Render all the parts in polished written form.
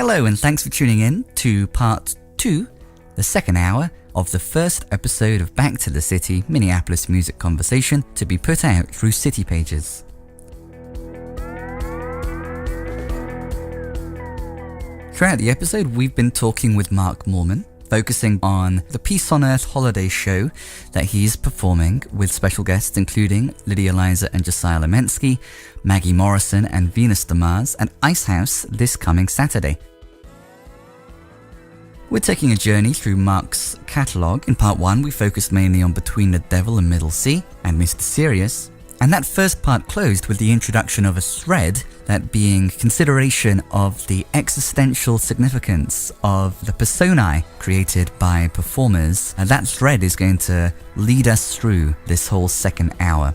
Hello, and thanks for tuning in to part 2, the second hour of the first episode of Back to the City Minneapolis Music Conversation to be put out through City Pages. Throughout the episode, we've been talking with Mark Mallman, focusing on the Peace on Earth holiday show that he's performing with special guests including Lydia Liza and Josiah Lemensky, Maggie Morrison and Venus de Mars at Ice House this coming Saturday. We're taking a journey through Mark's catalogue. In part 1, we focused mainly on Between the Devil and Middle Sea and Mr. Sirius. And that first part closed with the introduction of a thread, that being consideration of the existential significance of the personae created by performers. And that thread is going to lead us through this whole second hour.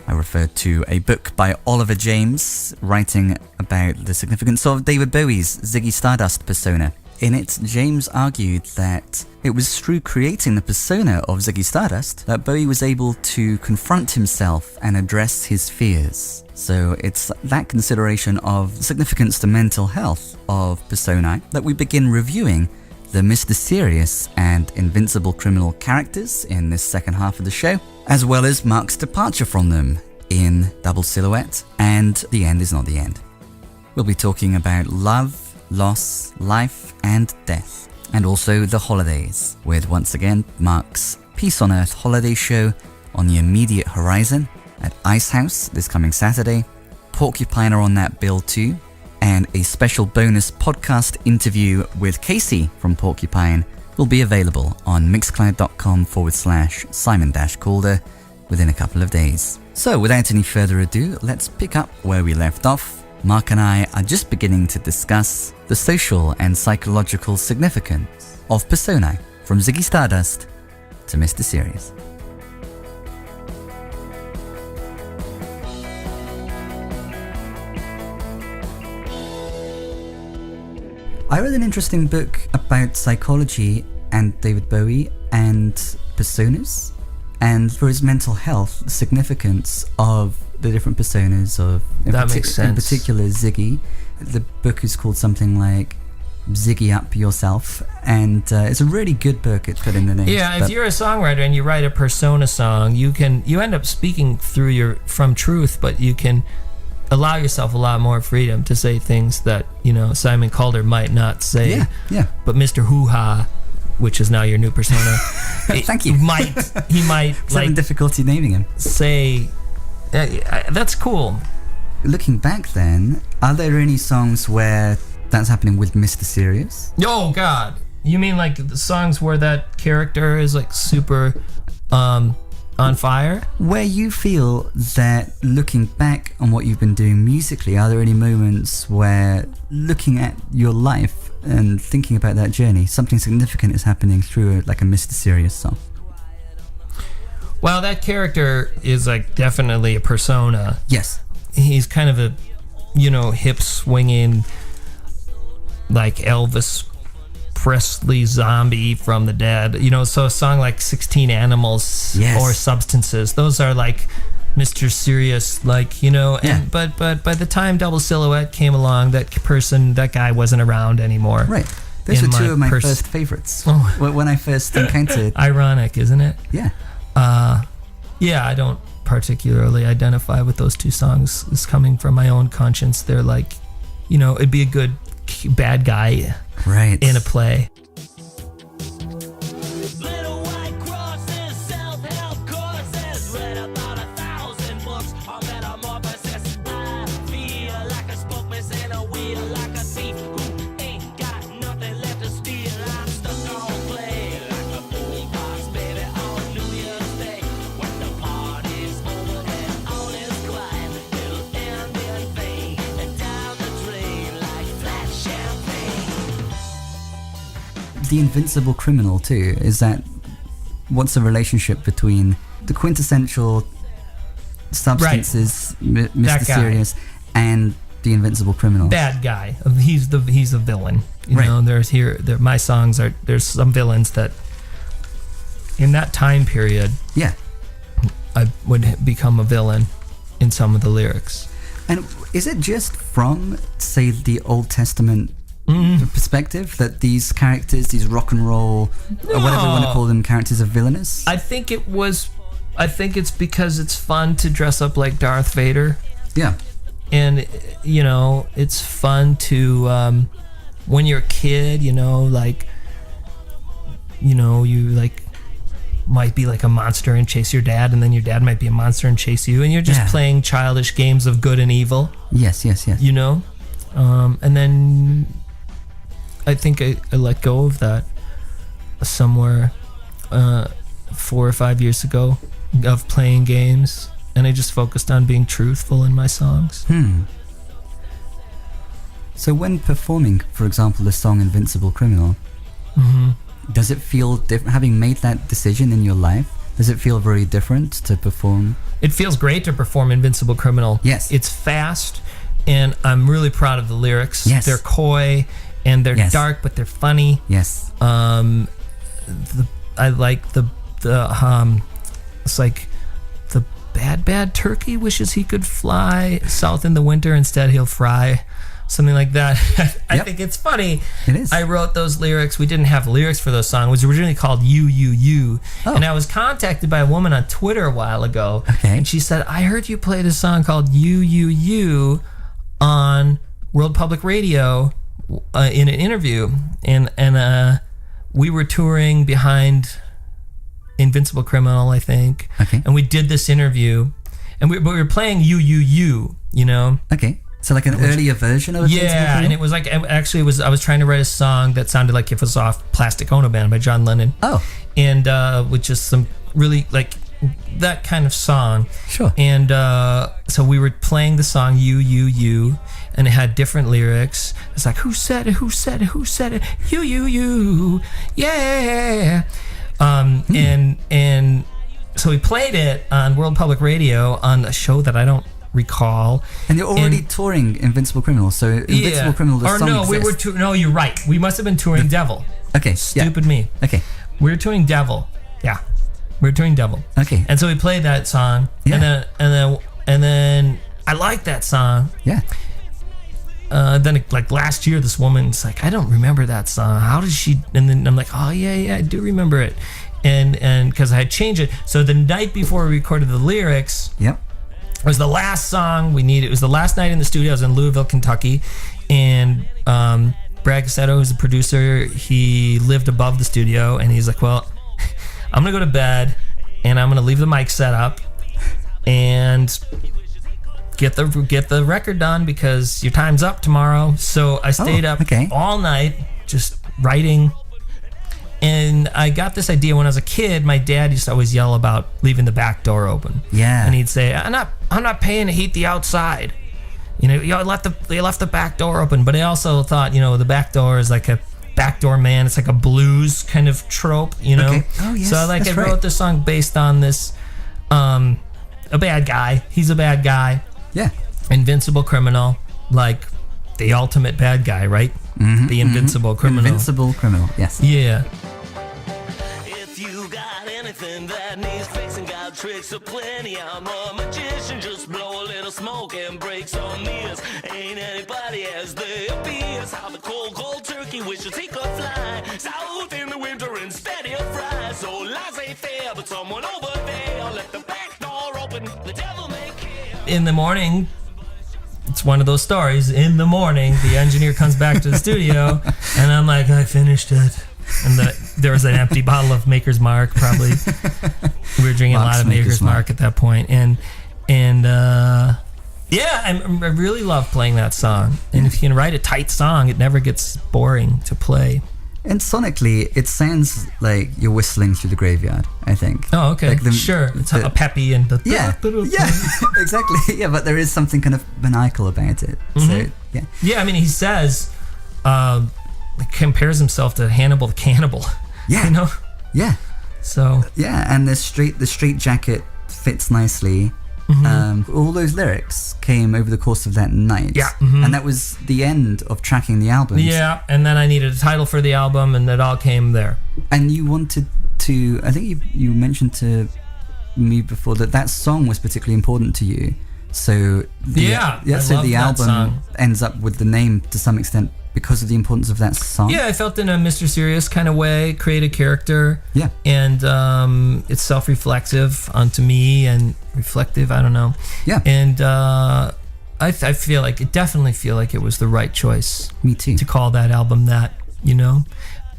I referred to a book by Oliver James writing about the significance of David Bowie's Ziggy Stardust persona. In it, James argued that it was through creating the persona of Ziggy Stardust that Bowie was able to confront himself and address his fears. So it's that consideration of significance to mental health of personae that we begin reviewing the Mr. Sirius and Invincible Criminal characters in this second half of the show, as well as Mark's departure from them in Double Silhouette and The End Is Not the End. We'll be talking about love, loss, life and death, and also the holidays, with once again Mark's Peace on Earth holiday show on the immediate horizon at Ice House this coming Saturday. Porcupine are on that bill too, and a special bonus podcast interview with Casey from Porcupine will be available on mixcloud.com/Simon-Calder within a couple of days. So without any further ado, let's pick up where we left off. Mark and I are just beginning to discuss the social and psychological significance of personae, from Ziggy Stardust to Mr. Sirius. I read an interesting book about psychology and David Bowie and personas, and for his mental health, the significance of the different personas of, makes sense. In particular Ziggy. The book is called something like Ziggy Up Yourself, and it's a really good book. It's put in the name. Yeah, if you're a songwriter and you write a persona song, you end up speaking from truth, but you can allow yourself a lot more freedom to say things that, Simon Calder might not say. Yeah. But Mr. Hoo-Ha, which is now your new persona, thank you. He might having difficulty naming him. Say, that's cool. Looking back then, are there any songs where that's happening with Mr. Sirius? Oh God, you mean like the songs where that character is like super on fire? Where you feel that, looking back on what you've been doing musically, are there any moments where, looking at your life and thinking about that journey, something significant is happening through a Mr. Sirius song? Well, that character is like definitely a persona. Yes. He's kind of a, hip swinging, like Elvis Presley zombie from the dead. So a song like 16 Animals or Substances, those are like Mr. Sirius, and but by the time Double Silhouette came along, that guy wasn't around anymore. Right. Those were two of my first favorites. When I first encountered. Ironic, isn't it? Yeah. I don't particularly identify with those two songs. It's coming from my own conscience. They're like, it'd be a good bad guy in a play. The Invincible Criminal too, what's the relationship between the quintessential substances, Mr. Sirius, and the Invincible Criminal? Bad guy. He's a villain. My songs there's some villains that in that time period, I would become a villain in some of the lyrics. And is it just from, say, the Old Testament perspective that these characters, these rock and roll, or whatever you want to call them, characters are villainous? I think it's because it's fun to dress up like Darth Vader. Yeah. And, you know, it's fun to, when you're a kid, you know, like, you know, you like might be like a monster and chase your dad, and then your dad might be a monster and chase you, and you're just playing childish games of good and evil. Yes. You know? And then I think I let go of that somewhere 4 or 5 years ago of playing games, and I just focused on being truthful in my songs. So when performing, for example, the song Invincible Criminal, does it feel different, having made that decision in your life? Does it feel very different to perform? It feels great to perform Invincible Criminal. Yes. It's fast, and I'm really proud of the lyrics. Yes. They're coy, and they're dark, but they're funny. Yes. I like the it's like the bad turkey wishes he could fly south in the winter, instead he'll fry. Something like that. I think it's funny. It is. I wrote those lyrics. We didn't have lyrics for those songs. It was originally called You. Oh. And I was contacted by a woman on Twitter a while ago. Okay. And she said, I heard you play this song called You on World Public Radio in an interview. And we were touring behind Invincible Criminal, I think. Okay. And we did this interview. And we were playing You, you know? Okay. So like an earlier version of it? Yeah, and it was like, actually, I was trying to write a song that sounded like if it was off Plastic Ono Band by John Lennon. Oh. And with just some really, like, that kind of song. Sure. And so we were playing the song You, and it had different lyrics. It's like, who said it? You, yeah. And so we played it on World Public Radio on a show that I don't recall. And you're already touring Invincible Criminal, so Invincible Criminal, the song exists. No, you're right. We must have been touring Devil. Okay. Stupid me. Okay. We were touring Devil. Yeah. We were touring Devil. Okay. And so we played that song. Yeah. And then I liked that song. Yeah. Then like last year, this woman's like, I don't remember that song. How did she? And then I'm like, oh yeah, I do remember it. And because I had changed it. So the night before we recorded the lyrics. Yep. It was the last song we needed. It was the last night in the studio. I was in Louisville, Kentucky, and Brad Cassetto, who's the producer, he lived above the studio, and he's like, well, I'm gonna go to bed, and I'm gonna leave the mic set up, and get the record done because your time's up tomorrow. So I stayed up all night just writing. And I got this idea when I was a kid. My dad used to always yell about leaving the back door open. Yeah. And he'd say, I'm not paying to heat the outside. You know, you left the back door open. But I also thought, you know, the back door is like a backdoor man. It's like a blues kind of trope, you know. Okay. Oh yes. So I wrote this song based on this a bad guy. He's a bad guy. Yeah. Invincible criminal, like the ultimate bad guy, right? Mm-hmm, the invincible criminal. Invincible criminal, yes. Yeah. If you got anything that needs fixing, got tricks aplenty. I'm a magician, just blow a little smoke and break some mirrors. Ain't anybody as there appears. How the cold turkey wishes he could fly south in the winter instead he'll fry. So laissez-faire, but someone over there let the back door open. The devil may care. In the morning, it's one of those stories. In the morning, the engineer comes back to the studio, and I'm like, I finished it. And there was an empty bottle of Maker's Mark, probably. We were drinking a lot of Maker's Mark at that point. And yeah, I really love playing that song. And if you can write a tight song, it never gets boring to play. And sonically, it sounds like you're whistling through the graveyard, I think. Oh, okay. Like sure. It's a peppy and the... Yeah, exactly. Yeah, but there is something kind of maniacal about it. Mm-hmm. So, yeah. Yeah, I mean, he says... compares himself to Hannibal the Cannibal. Yeah. You know? Yeah. So... Yeah, and the straight jacket fits nicely. Mm-hmm. All those lyrics came over the course of that night. Yeah. Mm-hmm. And that was the end of tracking the album. Yeah, and then I needed a title for the album, and it all came there. And you wanted to... I think you mentioned to me before that song was particularly important to you So I so love the that album song. ends up with the name to some extent because of the importance of that song. Yeah, I felt in a Mr. Serious kind of way, create a character. Yeah. And it's self-reflective onto me and reflective, I don't know. Yeah. And I feel like, definitely feel like it was the right choice. Me too. To call that album that, you know?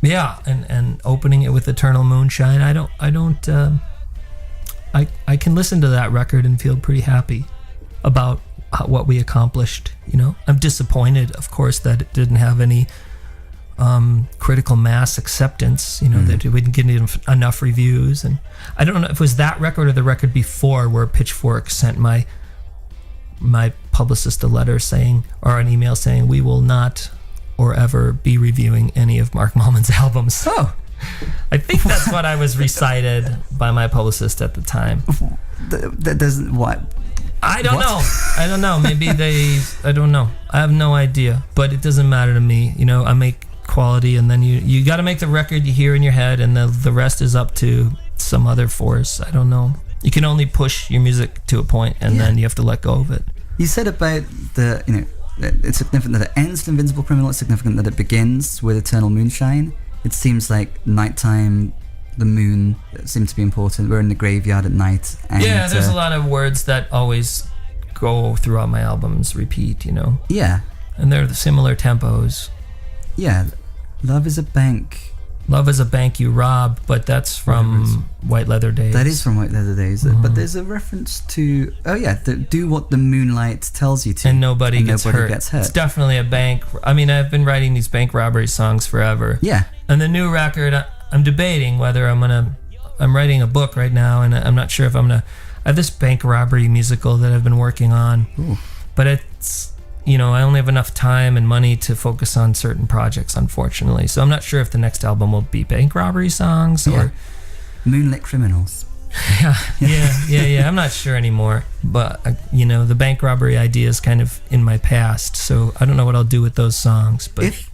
Yeah, and opening it with Eternal Moonshine, I can listen to that record and feel pretty happy about what we accomplished, you know? I'm disappointed, of course, that it didn't have any critical mass acceptance, you know, that we didn't get enough reviews. And I don't know if it was that record or the record before where Pitchfork sent my publicist a letter saying, or an email saying, we will not or ever be reviewing any of Mark Mallman's albums. Oh. I think that's what I was recited by my publicist at the time. That doesn't what? I don't What? know. I don't know. Maybe I don't know. I have no idea. But it doesn't matter to me. You know, I make quality, and then you got to make the record you hear in your head, and the rest is up to some other force. I don't know. You can only push your music to a point, and then you have to let go of it. You said about it's significant that it ends with Invincible Criminal. It's significant that it begins with Eternal Moonshine. It seems like nighttime, the moon seemed to be important. We're in the graveyard at night. And, yeah, there's a lot of words that always go throughout my albums, repeat, you know. Yeah. And they're the similar tempos. Yeah. Love is a bank. Love is a bank you rob, but that's from White Leather Days. That is from White Leather Days. But there's a reference to, do what the moonlight tells you to. And nobody gets hurt. It's definitely a bank. I mean, I've been writing these bank robbery songs forever. Yeah. And the new record, I'm debating whether I'm writing a book right now, and I'm not sure if I have this bank robbery musical that I've been working on. Ooh. But it's, you know, I only have enough time and money to focus on certain projects, unfortunately. So I'm not sure if the next album will be bank robbery songs or Moonlit Criminals. Yeah. I'm not sure anymore. But, you know, the bank robbery idea is kind of in my past. So I don't know what I'll do with those songs. But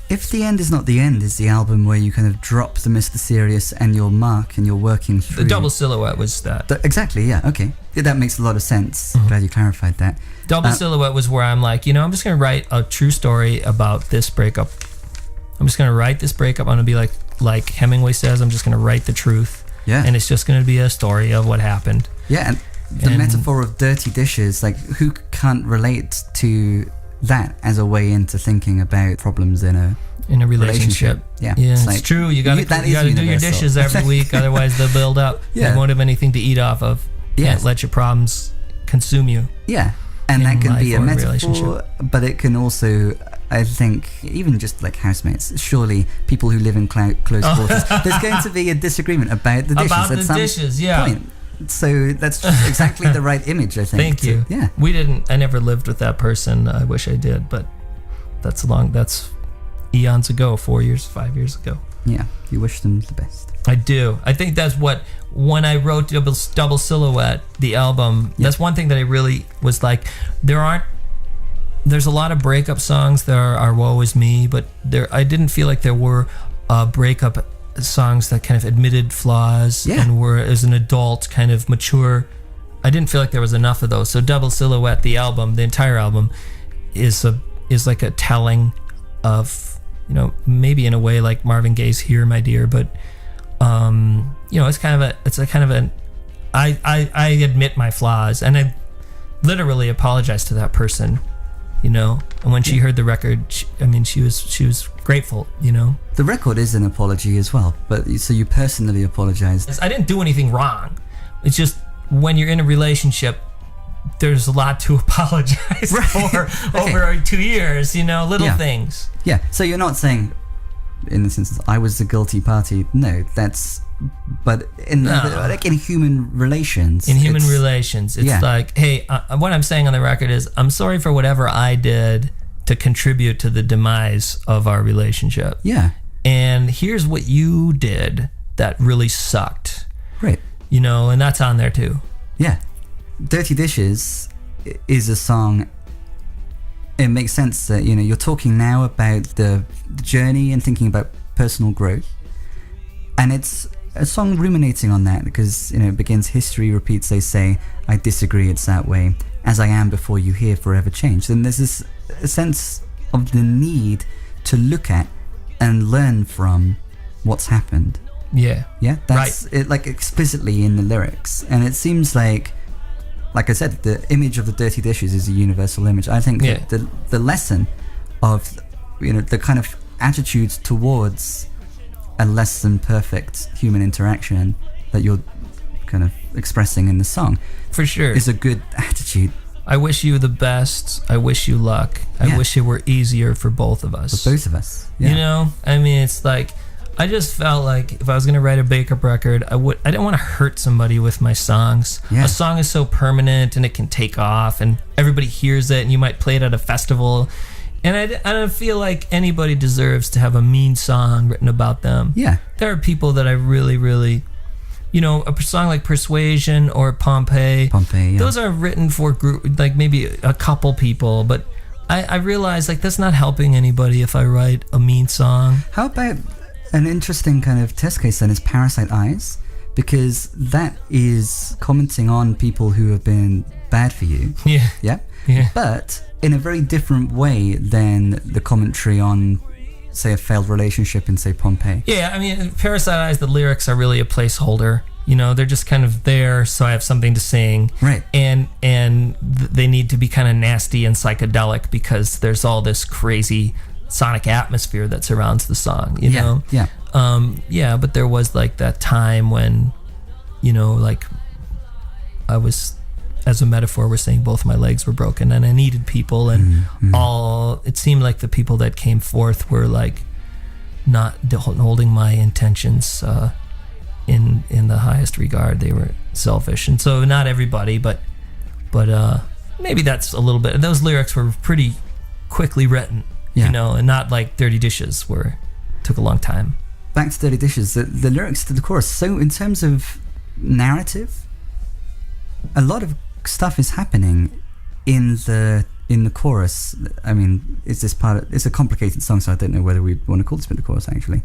if The End Is Not The End is the album where you kind of drop the Mr. Serious and your mark and you're working through... The Double Silhouette was that. Exactly, yeah, okay. Yeah, that makes a lot of sense. Glad you clarified that. Double Silhouette was where I'm like, you know, I'm just going to write a true story about this breakup. I'm just going to write this breakup. I'm going to be like Hemingway says, I'm just going to write the truth. Yeah. And it's just going to be a story of what happened. Yeah, and the metaphor of dirty dishes, like, who can't relate to that as a way into thinking about problems in a relationship? Yeah, it's true. You got to do your dishes every week, otherwise they'll build up. Yeah. You won't have anything to eat off of. Can't let your problems consume you. Yeah, and that can be a metaphor, relationship. but it can also, I think, even just like housemates, surely people who live in close quarters, there's going to be a disagreement about the dishes About at the some dishes, yeah. point. So that's just exactly the right image, I think. Thank you. Yeah. I never lived with that person. I wish I did, but that's eons ago, 5 years ago. Yeah, you wish them the best. I do. I think that's what, when I wrote Double Silhouette, the album, that's one thing that I really was like, there's a lot of breakup songs that are Woe Is Me, but I didn't feel like there were breakup songs that kind of admitted flaws and were, as an adult, kind of mature. I didn't feel like there was enough of those. So Double Silhouette, the album, the entire album, is like a telling of, you know, maybe in a way like Marvin Gaye's Here, My Dear, but you know, I admit my flaws, and I literally apologize to that person, you know. And when she heard the record, she was grateful, you know. The record is an apology as well, but so you personally apologized. I didn't do anything wrong. It's just when you're in a relationship, there's a lot to apologize for over 2 years, you know, little things. Yeah, so you're not saying, in this instance, I was the guilty party. No, but in human relations. In human relations, it's like, hey, what I'm saying on the record is, I'm sorry for whatever I did to contribute to the demise of our relationship. Yeah. And here's what you did that really sucked. Right. You know, and that's on there too. Yeah. Dirty Dishes is a song. It makes sense that, you know, you're talking now about the journey and thinking about personal growth. And it's a song ruminating on that because, you know, it begins, history repeats, they say, I disagree, it's that way. as I am before you hear forever change, then there's this a sense of the need to look at and learn from what's happened. Yeah. Yeah, that's it, like explicitly in the lyrics. And it seems like I said, the image of the dirty dishes is a universal image. I think that the lesson of, you know, the kind of attitudes towards a less than perfect human interaction that you're kind of expressing in the song, for sure, is a good attitude. I wish you the best. I wish you luck. I wish it were easier for both of us. For both of us. Yeah. You know, I mean, it's like, I just felt like if I was gonna write a breakup record, I didn't want to hurt somebody with my songs. Yeah. A song is so permanent and it can take off, and everybody hears it, and you might play it at a festival. And I don't feel like anybody deserves to have a mean song written about them. Yeah. There are people that I really, really, you know, a song like Persuasion or Pompeii. Yeah. Those are written for group, like maybe a couple people, but I realize like that's not helping anybody if I write a mean song. How about an interesting kind of test case then is Parasite Eyes? Because that is commenting on people who have been bad for you. Yeah. Yeah. Yeah. But in a very different way than the commentary on, say, a failed relationship in, say, Pompeii. Yeah, I mean, Parasite Eyes, the lyrics are really a placeholder. You know, they're just kind of there so I have something to sing. Right. And they need to be kind of nasty and psychedelic because there's all this crazy sonic atmosphere that surrounds the song, you know? Yeah. Yeah, but there was like that time when, you know, like I was, as a metaphor, we're saying both my legs were broken and I needed people, and it seemed like the people that came forth were like not holding my intentions in the highest regard. They were selfish. And so not everybody, but maybe that's a little bit. Those lyrics were pretty quickly written, you know, and not like Dirty Dishes took a long time. Back to Dirty Dishes, the lyrics to the chorus. So in terms of narrative, a lot of stuff is happening in the chorus. I mean, it's a complicated song, so I don't know whether we want to call this bit the chorus actually.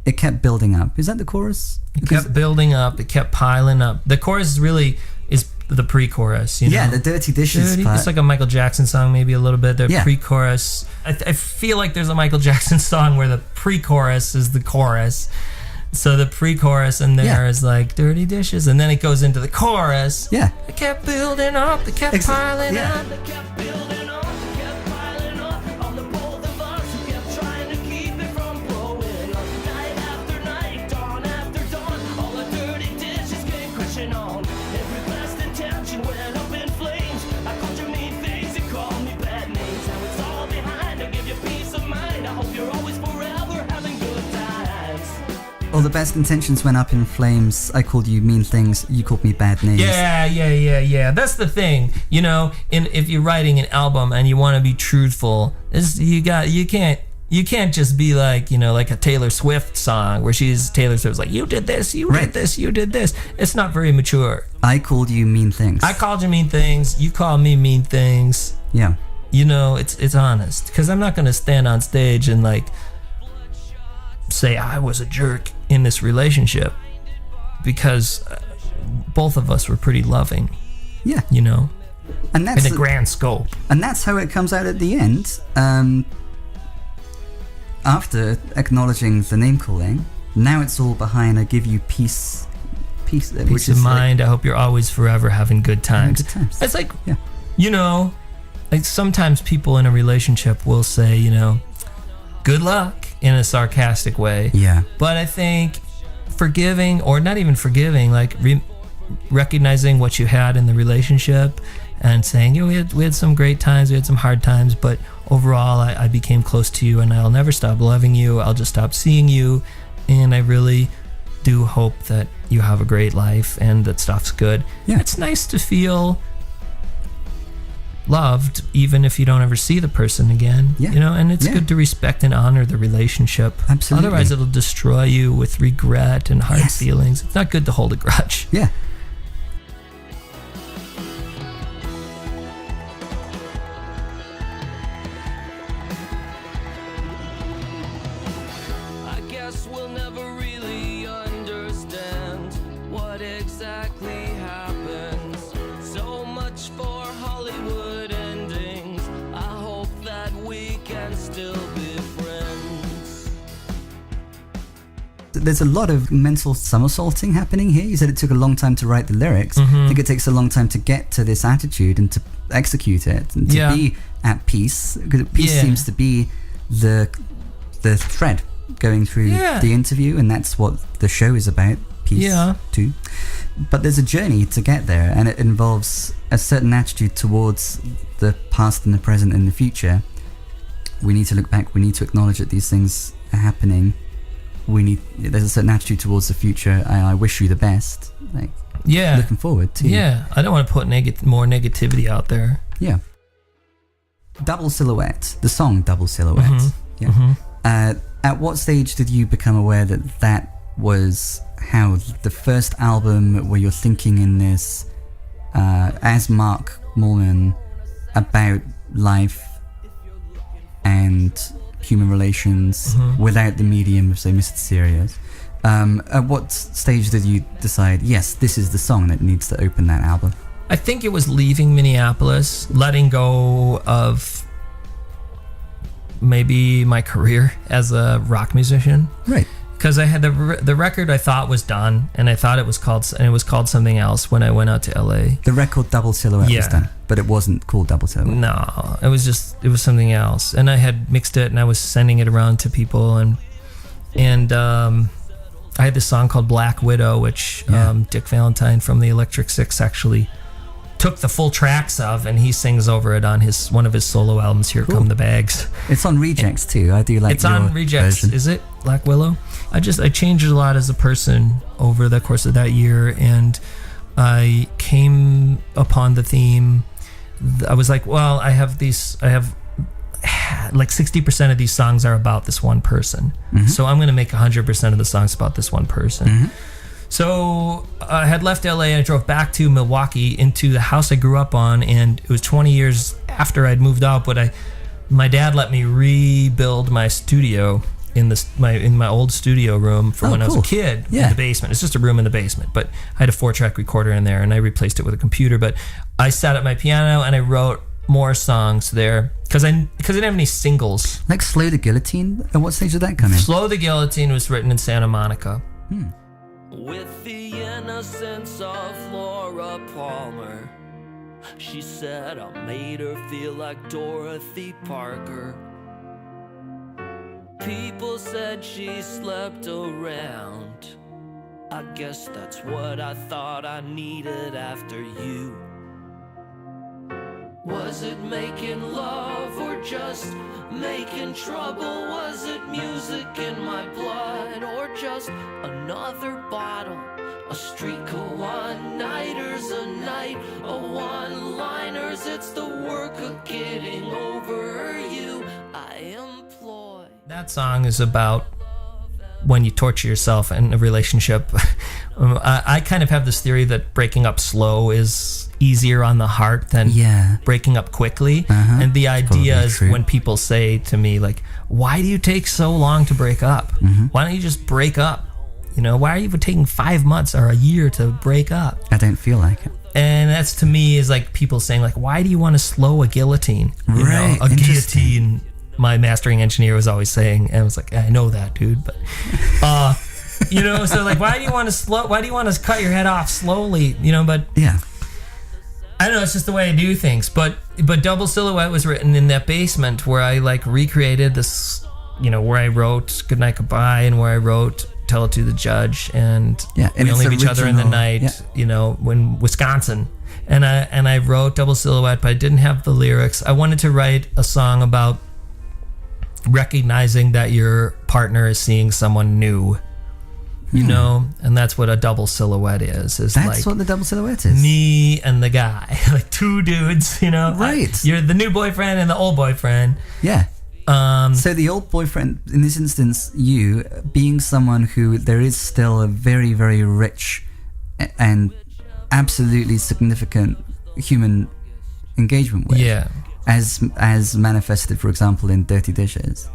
It kept building up. Is that the chorus? It kept building up. It kept piling up. The chorus really is the pre-chorus, you know? Yeah, the Dirty Dishes part. It's like a Michael Jackson song, maybe a little bit. The pre-chorus. I feel like there's a Michael Jackson song where the pre-chorus is the chorus. So the pre-chorus in there is like Dirty Dishes, and then it goes into the chorus. Yeah. It kept building up. It kept piling up. It kept building up, it kept piling up on the both of us who kept trying to keep it from blowing up. Night after night, dawn after dawn, all the dirty dishes came crashing on. Every best intention went up in flames. I called you mean things, you called me bad names. Now it's all behind, I give you peace of mind. I hope you're always forever having good times. All the best intentions went up in flames. I called you mean things. You called me bad names. Yeah. That's the thing, you know. If you're writing an album and you want to be truthful, you can't just be like, you know, like a Taylor Swift song where Taylor Swift's like, you did this, you did this, you did this. It's not very mature. I called you mean things. I called you mean things. You called me mean things. Yeah. You know, it's honest, because I'm not gonna stand on stage and like say I was a jerk in this relationship, because both of us were pretty loving. Yeah. You know, and that's in a grand scope. And that's how it comes out at the end. After acknowledging the name calling, now it's all behind I give you peace Peace of mind. Like, I hope you're always forever having good times. It's like, you know, like sometimes people in a relationship will say, you know, good luck, in a sarcastic way. Yeah. But I think forgiving, or not even forgiving, like recognizing what you had in the relationship and saying, you know, we had some great times, we had some hard times, but overall I became close to you, and I'll never stop loving you. I'll just stop seeing you, and I really do hope that you have a great life and that stuff's good. Yeah. It's nice to feel loved even if you don't ever see the person again. You know, and it's good to respect and honor the relationship. Absolutely. Otherwise it'll destroy you with regret and hard feelings. It's not good to hold a grudge. Yeah. I guess we'll never really understand what exactly happens. So much for Hollywood there's a lot of mental somersaulting happening here. You said it took a long time to write the lyrics. I think it takes a long time to get to this attitude and to execute it and to be at peace, because peace seems to be the thread going through the interview, and that's what the show is about. Peace too. But there's a journey to get there, and it involves a certain attitude towards the past and the present and the future. We need to look back. We need to acknowledge that these things are happening. There's a certain attitude towards the future. I wish you the best. Like, looking forward too. Yeah, I don't want to put more negativity out there. Yeah. Double Silhouette, the song Double Silhouette. At what stage did you become aware that was how the first album where you're thinking in this as Mark Mallman about life and human relations without the medium of, say, Mr. Serious? At what stage did you decide, yes, this is the song that needs to open that album? I think it was leaving Minneapolis, letting go of maybe my career as a rock musician. Right. Because I had the record I thought was done, and I thought it was called something else when I went out to LA. The record Double Silhouette was done, but it wasn't called Double Silhouette. No, it was something else, and I had mixed it and I was sending it around to people, and I had this song called Black Widow, which Dick Valentine from the Electric Six actually took the full tracks of, and he sings over it on one of his solo albums, Here Come the Bags. It's on Rejects too. I do like it's on Rejects version. Is it Black Willow? I changed a lot as a person over the course of that year, and I came upon the theme. I was like, well, I have like 60% of these songs are about this one person, so I'm going to make 100% of the songs about this one person. So I had left LA and I drove back to Milwaukee into the house I grew up on, and it was 20 years after I'd moved out, but my dad let me rebuild my studio in my old studio room from when I was a kid in the basement. It's just a room in the basement, but I had a 4-track recorder in there and I replaced it with a computer. But I sat at my piano and I wrote more songs there because I didn't have any singles. Like Slow the Guillotine? At what stage did that come in? Slow the Guillotine was written in Santa Monica. With the innocence of Laura Palmer, she said I made her feel like Dorothy Parker. People said she slept around. I guess that's what I thought I needed after you. Was it making love or just making trouble? Was it music in my blood or just another bottle? A streak of one-nighters a night, a one-liners. It's the work of getting over you I employ. That song is about when you torture yourself in a relationship. I kind of have this theory that breaking up slow is easier on the heart than breaking up quickly. And the idea is when people say to me, like, why do you take so long to break up? Why don't you just break up? You know, why are you even taking 5 months or a year to break up? I don't feel like it. And that's, to me, is like people saying, like, why do you want to slow a guillotine? You know, a guillotine. My mastering engineer was always saying, and I was like, I know that, dude, but you know, so like, why do you want to cut your head off slowly? You know, but I don't know, it's just the way I do things. But Double Silhouette was written in that basement where I like recreated this, you know, where I wrote Goodnight Goodbye and where I wrote Tell It to the Judge and We Don't Leave Each Other in the Night, you know, when Wisconsin. And I wrote Double Silhouette, but I didn't have the lyrics. I wanted to write a song about recognizing that your partner is seeing someone new, you know, and that's what a double silhouette is. That's like what the double silhouette is. Me and the guy, like two dudes, you know. Right. You're the new boyfriend and the old boyfriend. Yeah. So the old boyfriend, in this instance, you being someone who there is still a very, very rich and absolutely significant human engagement with. Yeah. As manifested, for example, in Dirty Dishes.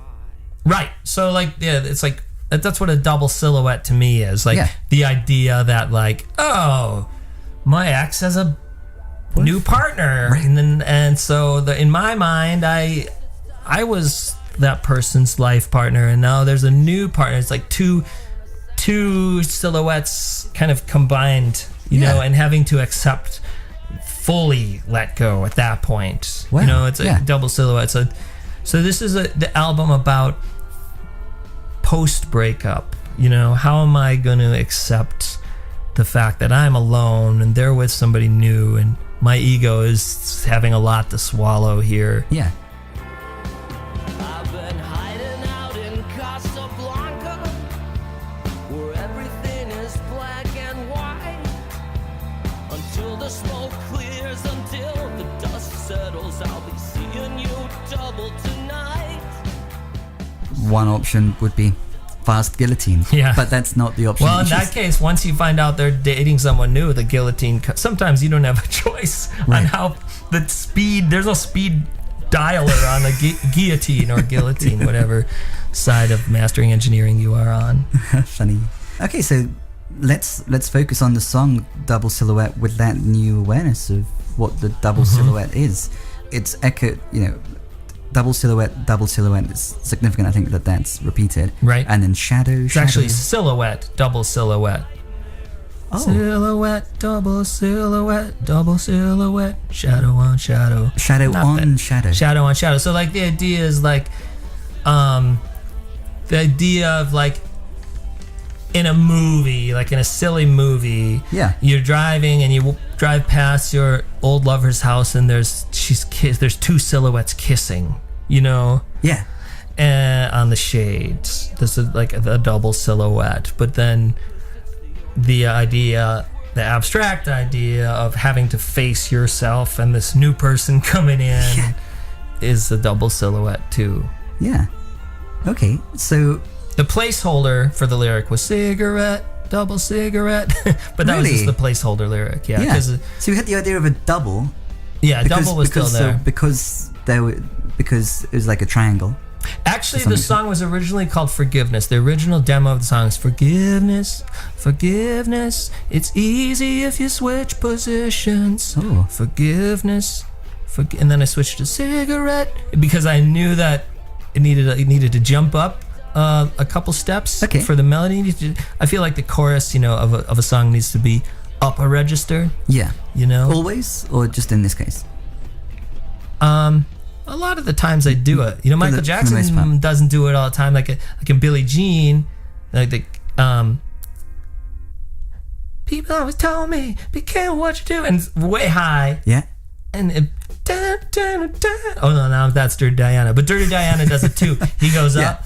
Right. So, like, yeah, it's like, that's what a double silhouette to me is. Like, the idea that, like, oh, my ex has a new partner. Right. And so, in my mind, I was that person's life partner, and now there's a new partner. It's like two two silhouettes kind of combined, you Yeah. know, and having to accept, fully let go at that point. Wow, You know, it's a yeah. double silhouette. So this is the album about post breakup. You know, how am I going to accept the fact that I'm alone and they're with somebody new, and my ego is having a lot to swallow here. Yeah. I've been hiding out in Casablanca, where everything is black and white, until the smoke clears, until the dust settles. I'll be seeing you double tonight. One option would be fast guillotine. Yeah. But that's not the option. Well, in you that choose. case, once you find out they're dating someone new, the guillotine, sometimes you don't have a choice Right. on how the speed, there's no speed dialer on the guillotine or guillotine, whatever side of mastering engineering you are on. Funny. Okay, so let's focus on the song Double Silhouette with that new awareness of what the double silhouette is. It's echoed, you know, double silhouette is significant. I think that's repeated. Right. And then shadow. It's actually silhouette, double silhouette. Oh. Silhouette, double silhouette, shadow on shadow. Shadow Not on that- shadow. Shadow on shadow. So like the idea is like, the idea of like in a movie, like in a silly movie, Yeah. you're driving and you drive past your old lover's house and there's two silhouettes kissing, you know, Yeah. on the shades. This is like a double silhouette. But then the abstract idea of having to face yourself and this new person coming in is a double silhouette too. Yeah. Okay, so The placeholder for the lyric was cigarette, double cigarette, but that was Really? just the placeholder lyric. Yeah, yeah. because So we had the idea of a double. double was still there. Because it was like a triangle. Actually, some the extent. song was originally called Forgiveness. The original demo of the song is Forgiveness, Forgiveness. It's easy if you switch positions. Oh. Forgiveness, and then I switched to cigarette because I knew that it needed to jump up a couple steps Okay. for the melody. I feel like the chorus, you know, of a song needs to be up a register. Yeah. You know, Always, or just in this case? a lot of the times I do it. You know, Michael for the most Jackson part. doesn't do it all the time. Like in Billie Jean, like the people always told me, be careful what you do, and it's way high, Yeah. and it, oh no, now that's Dirty Diana, but Dirty Diana does it too. He goes Yeah. up.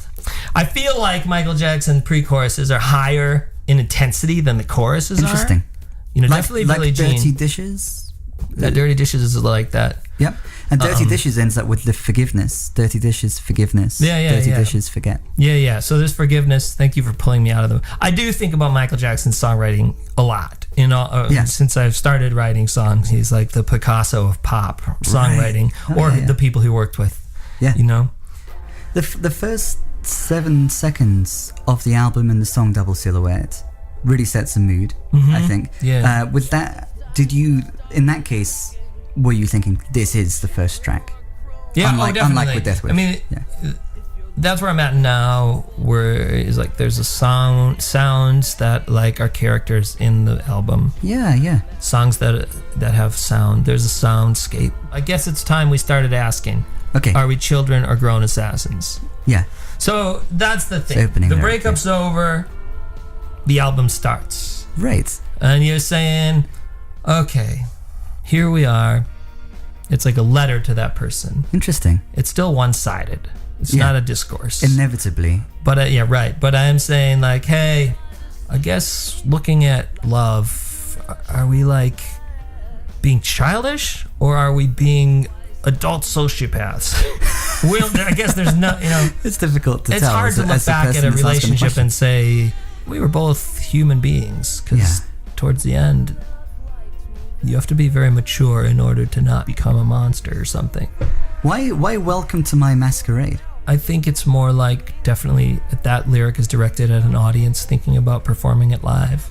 I feel like Michael Jackson pre-choruses are higher in intensity than the choruses Interesting. are. You know, Like, definitely like Billie Dirty Jean. Dishes? That Dirty Dishes is like that. Yep. And Dirty Dishes ends up with the forgiveness. Dirty Dishes, forgiveness. Yeah, yeah, Dirty yeah. Dishes, forget. Yeah. So there's forgiveness. Thank you for pulling me out of them. I do think about Michael Jackson's songwriting a lot. You know, Yeah. since I've started writing songs, he's like the Picasso of pop songwriting, Oh, or yeah. the people he worked with. Yeah. You know, The first 7 seconds of the album and the song Double Silhouette really sets a mood, I think. Yeah. With that, did you, in that case, were you thinking this is the first track? yeah, Unlike- definitely. unlike with Death Wish. I mean, Yeah. that's where I'm at now. Where it's like there's a sounds that like are characters in the album. Yeah. Songs that have sound. There's a soundscape. I guess it's time we started asking. Okay. Are we children or grown assassins? Yeah. So that's the thing. opening The there, breakup's over. The album starts. Right. And you're saying, okay, here we are. It's like a letter to that person. Interesting. It's still one-sided. It's Yeah. not a discourse. Inevitably. But yeah, right. But I am saying like, hey, I guess looking at love, are we like being childish or are we being adult sociopaths? I guess there's no, you know, It's difficult to it's tell. hard as to a- look as the back person at a that's asking the relationship question. and say we were both human beings, because Yeah. towards the end you have to be very mature in order to not become a monster or something. Why Welcome to My Masquerade? I think it's more like definitely that lyric is directed at an audience thinking about performing it live.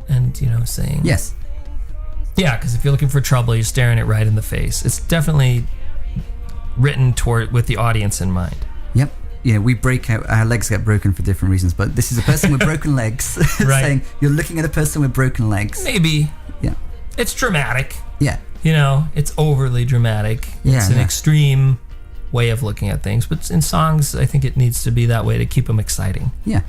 And, you know, saying... Yes. Yeah, because if you're looking for trouble, you're staring it right in the face. It's definitely written with the audience in mind. Yep. we break out, our legs get broken for different reasons, but this is a person with broken legs Right. saying, you're looking at a person with broken legs. Maybe. Yeah. It's dramatic. Yeah. It's overly dramatic. Yeah, It's an yeah. extreme way of looking at things. But in songs, I think it needs to be that way to keep them exciting. Yeah.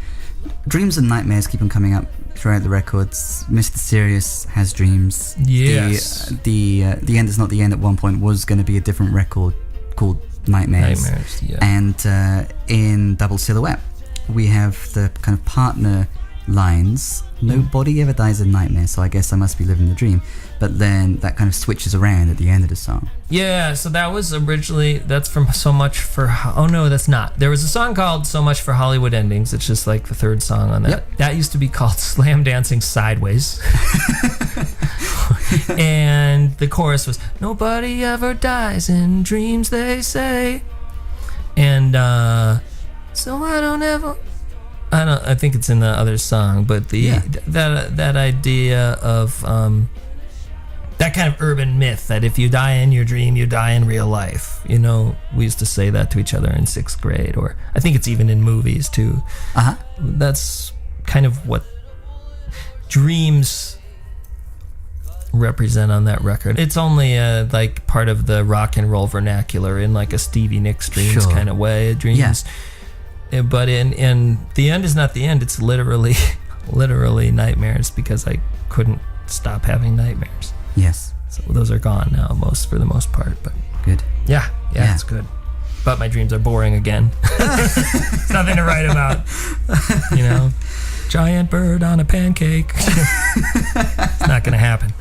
Dreams and nightmares keep on coming up throughout the records. Mr. Serious has dreams. Yes. The End Is Not the End at one point was going to be a different record called Nightmares. Nightmares, yeah. And in Double Silhouette, we have the kind of partner lines. Nobody ever dies in nightmare, so I guess I must be living the dream. But then that kind of switches around at the end of the song. Yeah, so that was originally, that's from So Much for, oh no, that's not. There was a song called So Much for Hollywood Endings. It's just like the third song on that. Yep. That used to be called Slam Dancing Sideways. And the chorus was, nobody ever dies in dreams, they say. And so I think it's in the other song, but that idea of that kind of urban myth that if you die in your dream, you die in real life. We used to say that to each other in 6th grade, or I think it's even in movies too. Uh-huh. That's kind of what dreams represent on that record. It's only like part of the rock and roll vernacular in like a Stevie Nicks dreams Sure. kind of way. Dreams. Yeah. But in The End Is Not the End, it's literally nightmares, because I couldn't stop having nightmares. Yes. So those are gone now, for the most part. But Good. yeah, Yeah. it's good. But my dreams are boring again. It's nothing to write about. Giant bird on a pancake. It's not going to happen.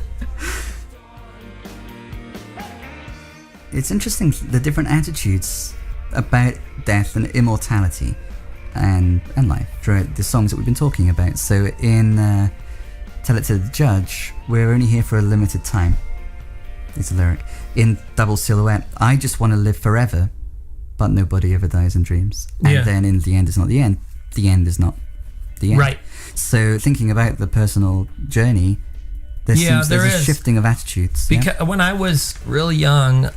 It's interesting, the different attitudes about death and immortality and life throughout the songs that we've been talking about. So in Tell It to the Judge, we're only here for a limited time. It's a lyric. In Double Silhouette, I just want to live forever, but nobody ever dies in dreams. And Yeah. then in The End Is Not the End, the end is not the end. Right. So thinking about the personal journey, there's a shifting of attitudes. Yeah? Because when I was really young,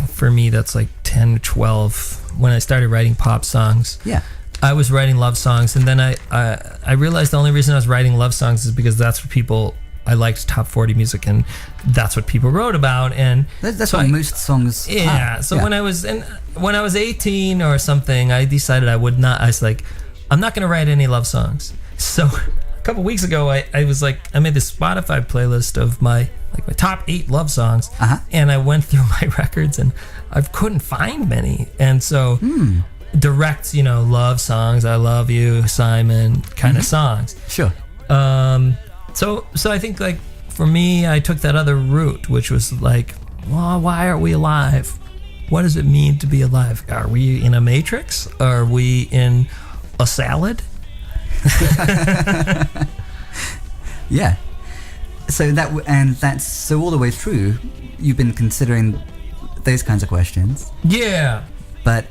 for me that's like 10 or 12, when I started writing pop songs. Yeah. I was writing love songs, and then I realized the only reason I was writing love songs is because that's what I liked top 40 music, and that's what people wrote about, and That's what most songs are. Yeah. So when I was 18 or something, I decided I was like, I'm not going to write any love songs. So a couple weeks ago, I was like, I made this Spotify playlist of my top 8 love songs, and I went through my records, and I couldn't find many, and so direct, love songs, I love you, Simon, kind of songs. Sure. So I think, like, for me, I took that other route, which was like, well, why are we alive? What does it mean to be alive? Are we in a matrix? Are we in a salad? Yeah. So that's all the way through, you've been considering those kinds of questions. Yeah. But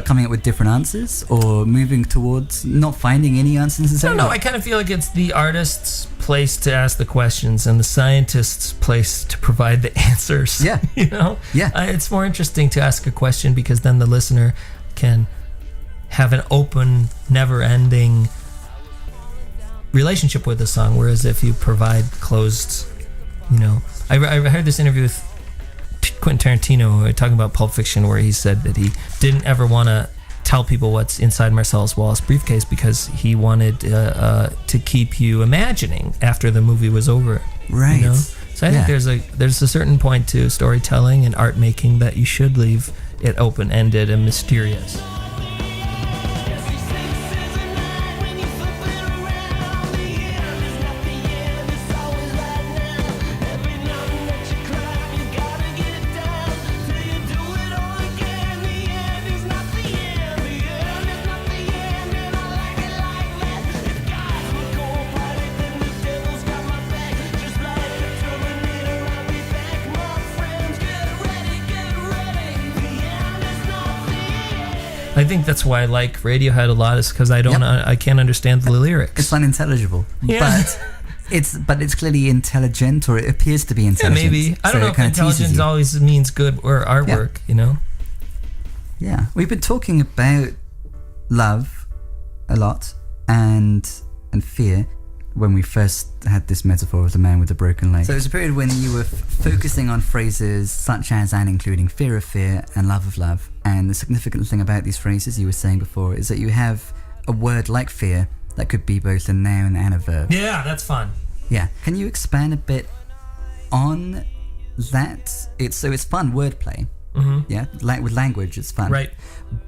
coming up with different answers, or moving towards not finding any answers necessarily? No, I kind of feel like it's the artist's place to ask the questions and the scientist's place to provide the answers. Yeah. Yeah. It's more interesting to ask a question, because then the listener can have an open, never-ending relationship with the song, whereas if you provide closed, I heard this interview with Quentin Tarantino talking about Pulp Fiction, where he said that he didn't ever want to tell people what's inside Marcellus Wallace briefcase, because he wanted to keep you imagining after the movie was over. Right. So I think there's a certain point to storytelling and art making that you should leave it open-ended and mysterious. I think that's why I like Radiohead a lot, is because I can't understand the lyrics. It's unintelligible. Yeah. But it's clearly intelligent, or it appears to be intelligent. Yeah, maybe. I don't know if intelligence always means good or artwork, Yeah. We've been talking about love a lot and fear when we first had this metaphor of the man with the broken leg. So it was a period when you were focusing on phrases such as and including fear of fear and love of love. And the significant thing about these phrases you were saying before is that you have a word like fear that could be both a noun and a verb. Yeah, that's fun. Yeah. Can you expand a bit on that? It's fun wordplay. Mm-hmm. Yeah, with language it's fun. Right.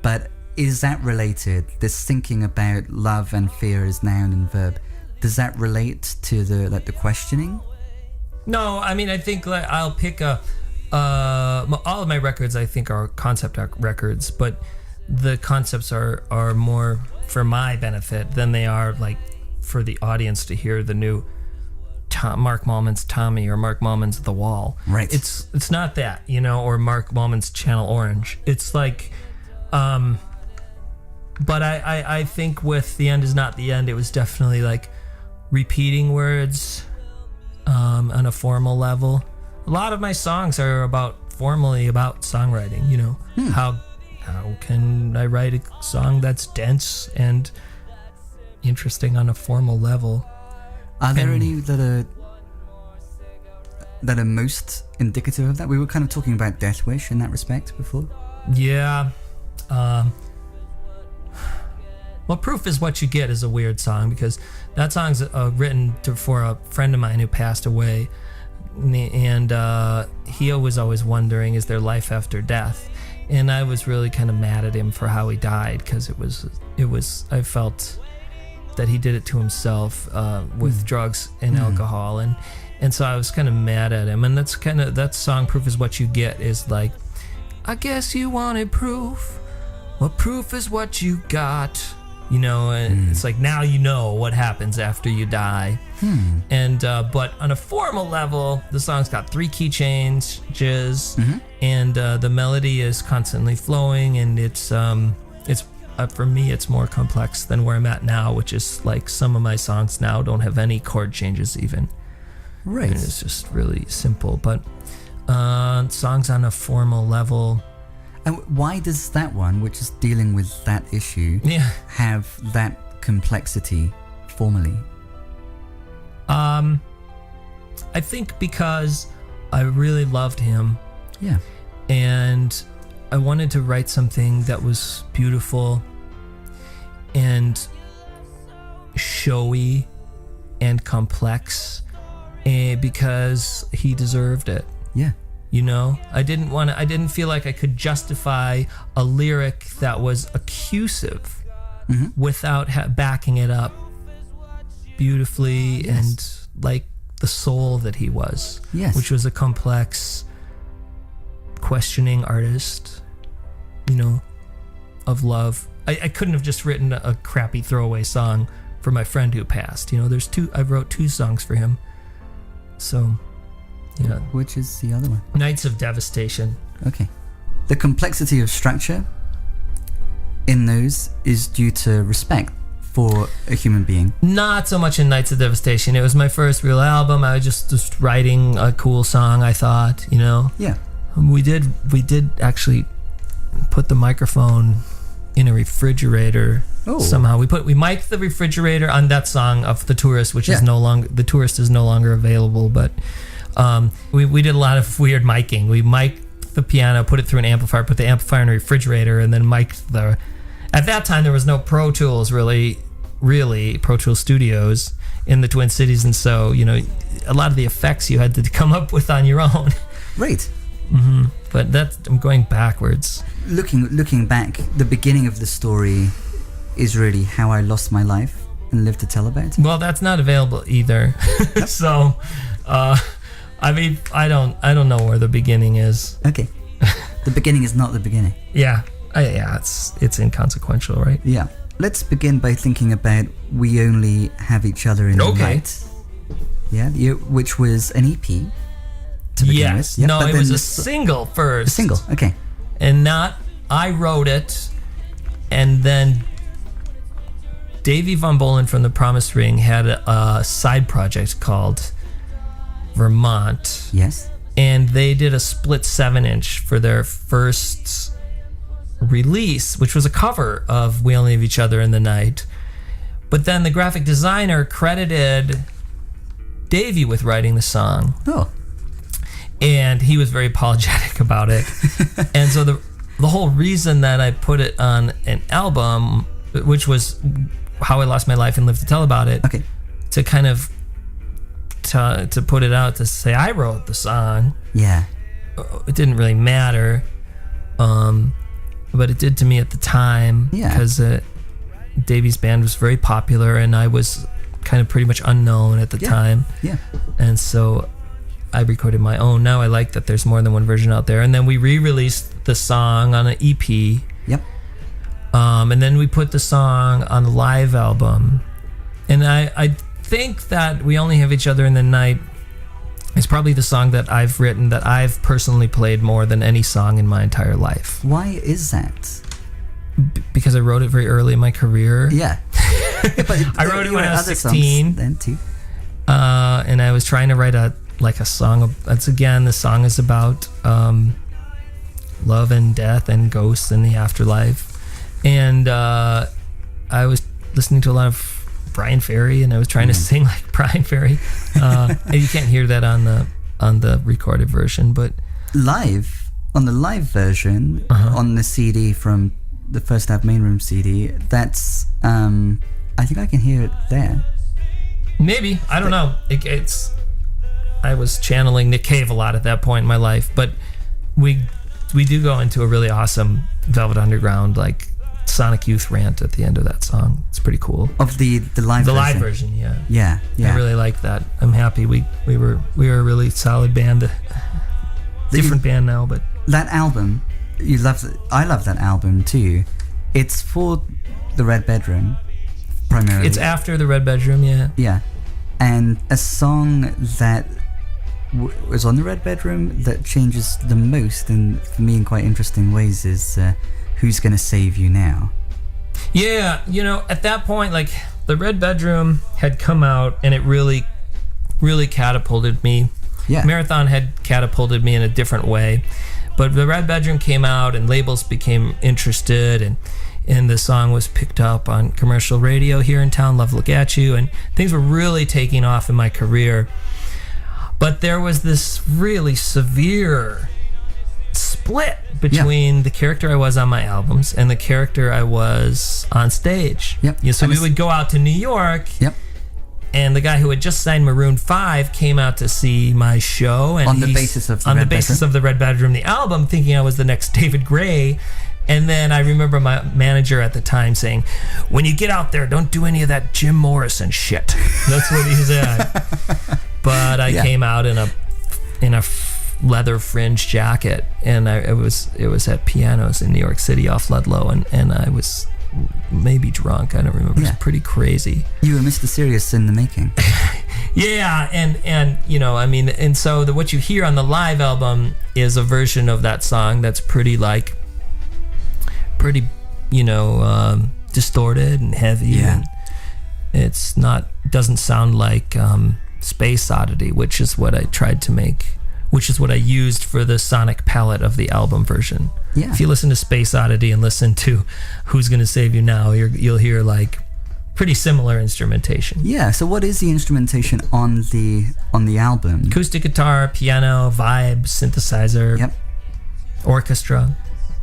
But is that related, this thinking about love and fear as noun and verb, does that relate to the questioning? No, I mean, I think I'll pick all of my records I think are concept records, but the concepts are more for my benefit than they are like for the audience to hear the new Mark Mallman's Tommy or Mark Mallman's The Wall. Right. It's not that, or Mark Mallman's Channel Orange. It's like, but I think with The End Is Not the End, it was definitely like repeating words on a formal level. A lot of my songs are formally about songwriting, How can I write a song that's dense and interesting on a formal level? Are there any that are most indicative of that? We were kind of talking about Death Wish in that respect before. Yeah. Well, Proof Is What You Get is a weird song because that song's written for a friend of mine who passed away, and he was always wondering, is there life after death? And I was really kind of mad at him for how he died because it was I felt that he did it to himself with drugs and alcohol, and so I was kind of mad at him. And that's kind of that song, Proof Is What You Get, is like, I guess you wanted proof. Well, proof is what you got. And it's like, now you know what happens after you die. And but on a formal level, the song's got 3 key changes, and the melody is constantly flowing, and it's for me, it's more complex than where I'm at now, which is like some of my songs now don't have any chord changes even. Right. And it's just really simple. But songs on a formal level. And why does that one, which is dealing with that issue, have that complexity formally? I think because I really loved him. Yeah. And I wanted to write something that was beautiful and showy and complex, because he deserved it. Yeah. I didn't feel like I could justify a lyric that was accusive without backing it up beautifully and like the soul that he was, which was a complex, questioning artist, of love. I couldn't have just written a crappy throwaway song for my friend who passed. I wrote 2 songs for him. So, Which is the other one? Nights of Devastation. Okay. The complexity of structure in those is due to respect for a human being. Not so much in Nights of Devastation. It was my first real album. I was just writing a cool song, I thought, Yeah. We did actually put the microphone in a refrigerator. Somehow we mic'd the refrigerator on that song of The Tourist, which is no longer, The Tourist is no longer available, but we did a lot of weird miking. We mic'd the piano, put it through an amplifier, put the amplifier in a refrigerator, and then mic'd at that time there was no Pro Tools really Pro Tools studios in the Twin Cities, and so a lot of the effects you had to come up with on your own. Right. But I'm going backwards. Looking back, the beginning of the story is really how I lost my life and lived to tell about it. Well, that's not available either. So, I mean, I don't know where the beginning is. Okay. The beginning is not the beginning. Yeah. It's inconsequential, right? Yeah. Let's begin by thinking about We Only Have Each Other in the Night. Yeah, which was an EP to begin with. Yeah, no, it was a single first. A single, okay. And I wrote it, and then Davey Von Bolen from The Promised Ring had a side project called Vermont. Yes. And they did a split 7-inch for their first release, which was a cover of We Only Have Each Other in the Night. But then the graphic designer credited Davey with writing the song. Oh. And he was very apologetic about it. And so the whole reason that I put it on an album, which was How I Lost My Life and Live to Tell About It, Okay. to kind of to put it out, to say I wrote the song. Yeah. It didn't really matter, but it did to me at the time. Yeah. Because Davey's band was very popular and I was kind of pretty much unknown at the time. Yeah. And so I recorded my own. Now I like that there's more than one version out there. And then we re-released the song on an EP. Yep. And then we put the song on the live album. And I think that We Only Have Each Other in the Night is probably the song that I've written that I've personally played more than any song in my entire life. Why is that? Because I wrote it very early in my career. Yeah. But I wrote it when I was other 16. songs then too. And I was trying to write a song. That's, again, the song is about love and death and ghosts and the afterlife. And I was listening to a lot of Brian Ferry, and I was trying to sing like Brian Ferry. And you can't hear that on the recorded version, but On the live version, on the CD from the First Half Main Room CD, that's I think I can hear it there. maybe, I don't know. It's I was channeling Nick Cave a lot at that point in my life, but we do go into a really awesome Velvet Underground like Sonic Youth rant at the end of that song. It's pretty cool. Of the live version. Live version, yeah. Yeah. I really like that. I'm happy we were a really solid band. Different band now, but that album, I love that album too. It's for the Red Bedroom primarily. it's after the Red Bedroom, yeah. Yeah. And a song that was on the Red Bedroom that changes the most, and for me in quite interesting ways, is Who's Gonna Save You Now? Yeah, at that point, like, the Red Bedroom had come out, and it really, really catapulted me. Yeah. Marathon had catapulted me in a different way. But the Red Bedroom came out, and labels became interested, and the song was picked up on commercial radio here in town, Love Look At You, and things were really taking off in my career. But there was this really severe split between the character I was on my albums and the character I was on stage. Yep. So we would go out to New York. Yep. And the guy who had just signed Maroon 5 came out to see my show, and on the basis of the Red Bedroom, the album, thinking I was the next David Gray. And then I remember my manager at the time saying, "When you get out there, don't do any of that Jim Morrison shit." That's what he said. But I came out in a leather fringe jacket, and it was at Pianos in New York City off Ludlow, and I was maybe drunk. I don't remember. It was pretty crazy. You were Mr. Serious in the making. Yeah, and so what you hear on the live album is a version of that song that's pretty distorted and heavy. Yeah. And doesn't sound like Space Oddity, which is what I tried to make, which is what I used for the sonic palette of the album version. Yeah. If you listen to Space Oddity and listen to Who's Gonna Save You Now, you'll hear like pretty similar instrumentation. Yeah. So what is the instrumentation on the album? Acoustic guitar, piano, vibe, synthesizer, Yep. orchestra.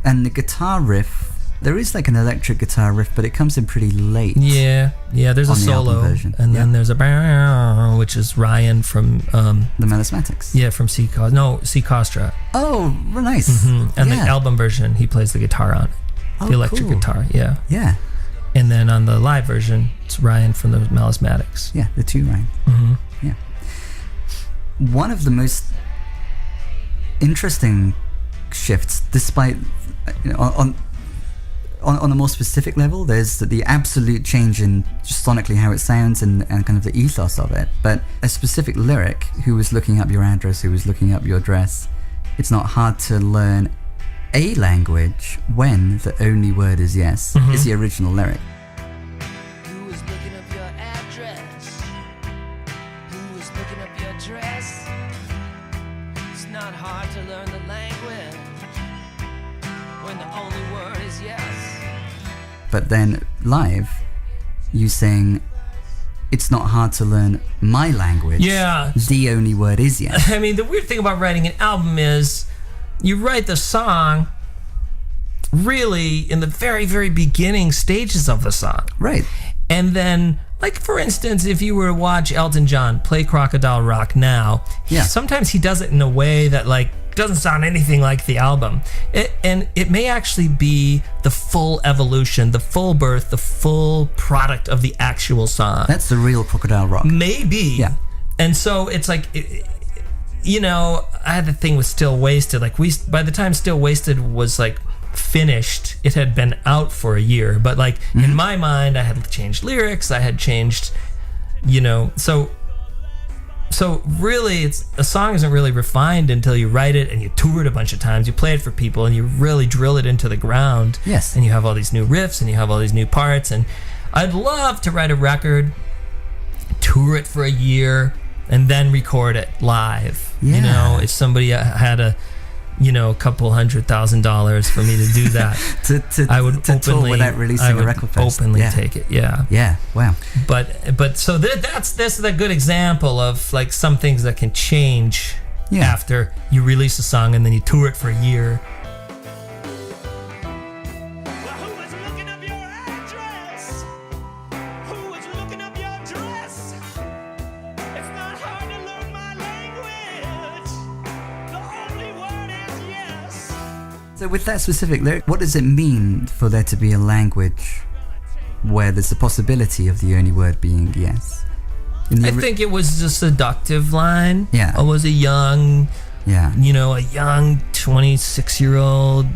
And the guitar riff, there is like an electric guitar riff, but it comes in pretty late. Yeah, there's a On the album solo, version. and then Yeah. there's a which is Ryan from The Melismatics. from C Costra. Oh, nice. And the Yeah. album version, he plays the guitar on it, Oh, the electric cool. guitar. Yeah, Yeah. and then on the live version, it's Ryan from the Melismatics. Yeah, the two right. Mm-hmm. Yeah. One of the most interesting shifts, despite on a more specific level, there's the absolute change in just sonically how it sounds and kind of the ethos of it. But a specific lyric, who was looking up your address, who was looking up your address, it's not hard to learn a language when the only word is yes, is the original lyric. Who was looking up your address? Who was looking up your dress? It's not hard to learn the language when the only word is yes. But then live, you sing, it's not hard to learn my language. Yeah. The only word is yes. I mean, the weird thing about writing an album is you write the song really in the very, very beginning stages of the song. Right. And then, like, for instance, if you were to watch Elton John play Crocodile Rock now, sometimes he does it in a way that, like, doesn't sound anything like the album. And it may actually be the full evolution, the full birth, the full product of the actual song. That's the real Crocodile Rock. Maybe. Yeah. And so it's like, you know, I had the thing with Still Wasted. Like, by the time Still Wasted was, like, finished, it had been out for a year, but like in my mind I had changed lyrics, I had changed, you know, so really a song isn't really refined until you write it and you tour it a bunch of times, you play it for people and you really drill it into the ground. Yes. And you have all these new riffs and you have all these new parts, and I'd love to write a record, tour it for a year, and then record it live. You know, if somebody had a couple $100,000 for me to do that, I would openly, without releasing a record first. Openly take it. Yeah. Wow. But so this is a good example of like some things that can change after you release a song and then you tour it for a year. So with that specific lyric, what does it mean for there to be a language where there's the possibility of the only word being yes? I think it was a seductive line. Yeah. I was a young 26-year-old,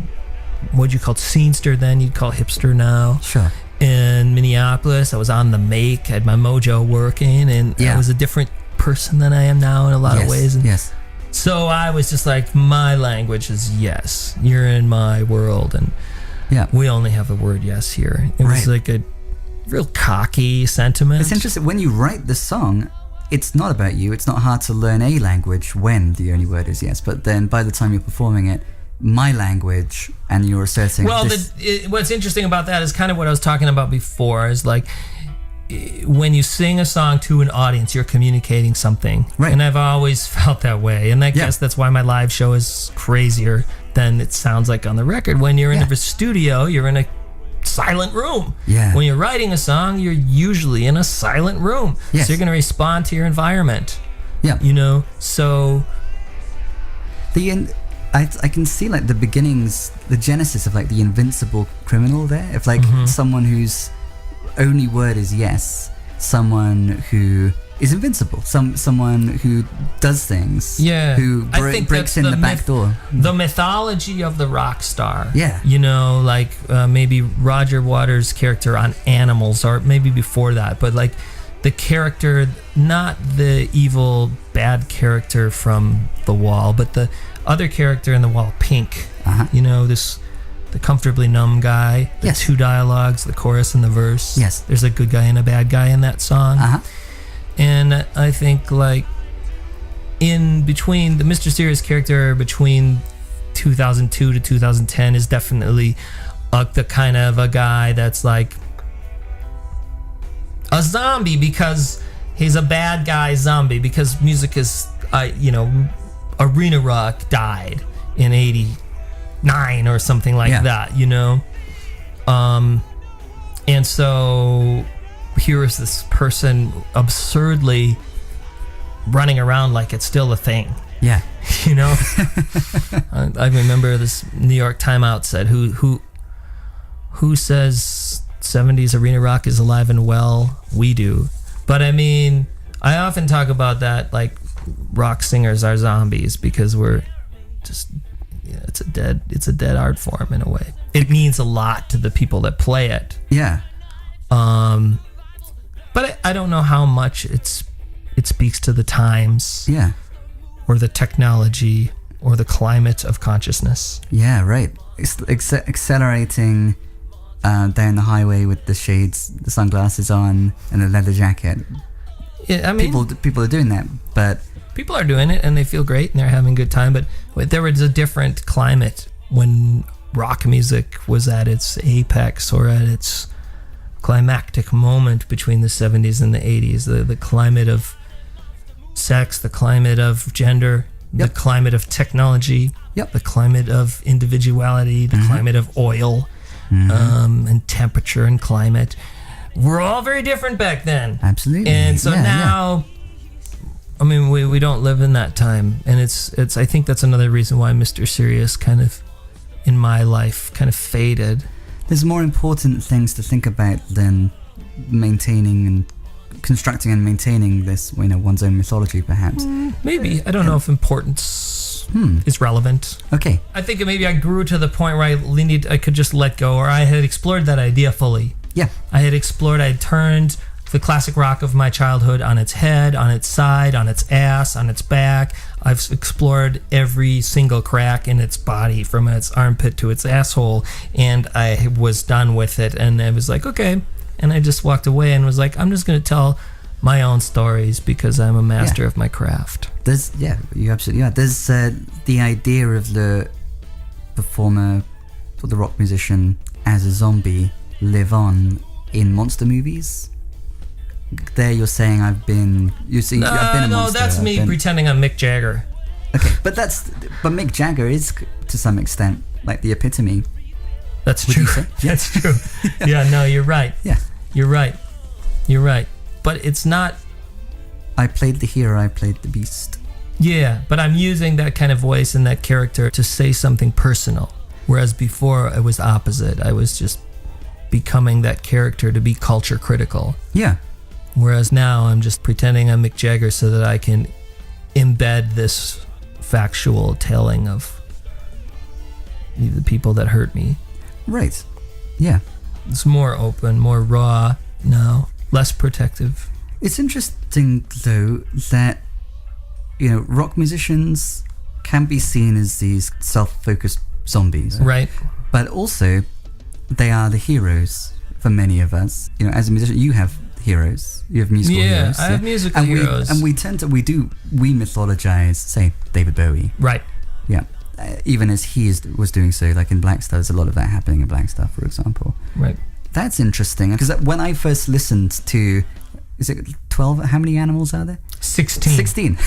what'd you call it, scenester then, you'd call hipster now. Sure. In Minneapolis, I was on the make, I had my mojo working, and I was a different person than I am now in a lot of ways. And so I was just like, my language is yes. You're in my world, and we only have the word yes here. It was like a real cocky sentiment. It's interesting, when you write the song, it's not about you. It's not hard to learn a language when the only word is yes. But then by the time you're performing it, my language, and you're asserting what's interesting about that is kind of what I was talking about before, is like, when you sing a song to an audience, you're communicating something. Right. And I've always felt that way. And I guess that's why my live show is crazier than it sounds like on the record. When you're in a studio, you're in a silent room. Yeah. When you're writing a song, you're usually in a silent room. Yes. So you're going to respond to your environment. Yeah. You know, so I can see like the beginnings, the genesis of like the invincible criminal there. If like someone whose only word is yes, someone who is invincible, someone who does things, who breaks in the back door. The mythology of the rock star. Yeah. You know, like maybe Roger Waters' character on Animals, or maybe before that, but like the character, not the evil bad character from The Wall, but the other character in The Wall, Pink. You know, the comfortably numb guy, the two dialogues, the chorus and the verse. Yes. There's a good guy and a bad guy in that song. And I think like in between the Mr. Serious character between 2002 to 2010 is definitely the kind of a guy that's like a zombie, because he's a bad guy zombie, because music is, arena rock died in 89 or something like that, you know? And so here is this person absurdly running around like it's still a thing. Yeah. You know? I remember this New York Timeout said, who says 70s arena rock is alive and well? We do. But I mean, I often talk about that, like rock singers are zombies, because we're just, it's a dead art form in a way. It means a lot to the people that play it. Yeah. But I don't know how much it speaks to the times. Yeah. Or the technology or the climate of consciousness. Yeah, right. It's accelerating down the highway with the shades, the sunglasses on, and a leather jacket. Yeah, I mean, people are doing that, but people are doing it and they feel great and they're having a good time. But there was a different climate when rock music was at its apex or at its climactic moment between the 70s and the 80s. The climate of sex, the climate of gender, the climate of technology, the climate of individuality, the climate of oil, and temperature and climate. We're all very different back then. Absolutely. And so now, I mean, we don't live in that time. And it's I think that's another reason why Mr. Serious kind of, in my life, kind of faded. There's more important things to think about than maintaining and constructing and maintaining this, one's own mythology, perhaps. Maybe. I don't know if importance is relevant. Okay. I think maybe I grew to the point where I could just let go, or I had explored that idea fully. Yeah. I had turned the classic rock of my childhood on its head, on its side, on its ass, on its back. I've explored every single crack in its body, from its armpit to its asshole, and I was done with it. And I was like, okay. And I just walked away and was like, I'm just going to tell my own stories because I'm a master of my craft. You absolutely are. There's the idea of the performer or the rock musician as a zombie live on in monster movies. There you're saying I've been a monster. No, that's me pretending I'm Mick Jagger. Okay, but Mick Jagger is to some extent like the epitome. That's Would true. you say? Yeah. That's true. Yeah, no, you're right. Yeah. You're right. But it's not... I played the hero, I played the beast. Yeah, but I'm using that kind of voice and that character to say something personal. Whereas before, it was opposite. I was just becoming that character to be culture critical. Yeah. Whereas now, I'm just pretending I'm Mick Jagger so that I can embed this factual telling of the people that hurt me. Right. Yeah. It's more open, more raw now, less protective. It's interesting, though, that, rock musicians can be seen as these self-focused zombies. Right. But also, they are the heroes for many of us. As a musician, you have heroes. You have musical heroes. I have musical heroes. We mythologize, say, David Bowie. Right. Yeah. Even as he was doing so, like in Black Star, there's a lot of that happening in Black Star, for example. Right. That's interesting, because when I first listened to, is it 12? How many animals are there? 16.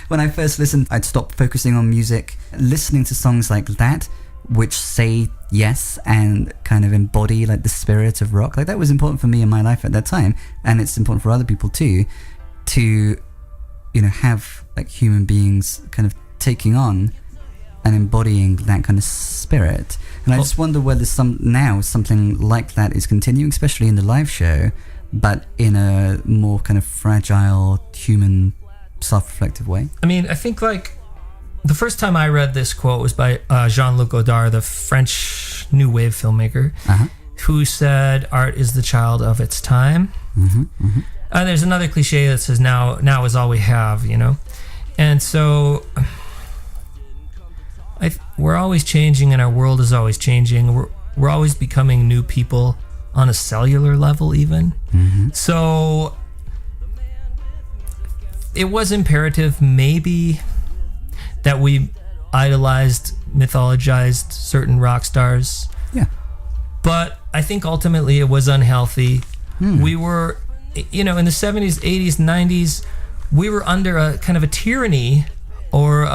When I first listened, I'd stopped focusing on music, listening to songs like that, which say yes and kind of embody like the spirit of rock. Like that was important for me in my life at that time, and it's important for other people too, to have like human beings kind of taking on and embodying that kind of spirit. And I just wonder whether something like that is continuing, especially in the live show, but in a more kind of fragile, human, self-reflective way. I mean, I think like the first time I read this quote was by Jean-Luc Godard, the French new wave filmmaker, who said, "Art is the child of its time." There's another cliche that says, "Now is all we have," And so we're always changing, and our world is always changing. We're always becoming new people on a cellular level, even. So it was imperative, maybe, that we idolized, mythologized certain rock stars. Yeah. But I think ultimately it was unhealthy. We were, in the 70s, 80s, 90s, we were under a kind of a tyranny, or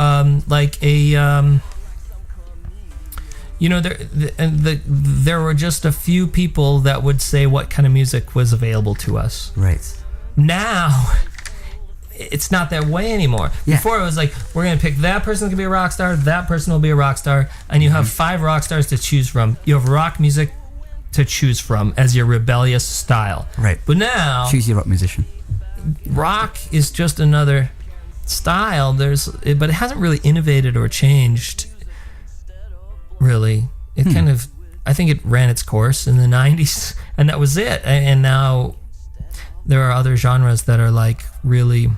there were just a few people that would say what kind of music was available to us. Right. Now, it's not that way anymore. Yeah. Before it was like, we're going to pick that person to be a rock star, that person will be a rock star, and you have 5 rock stars to choose from. You have rock music to choose from as your rebellious style. Right. But now, choose your rock musician. Rock is just another style. But it hasn't really innovated or changed. Really, it kind of, I think it ran its course in the 90s, and that was it. And now there are other genres that are like really,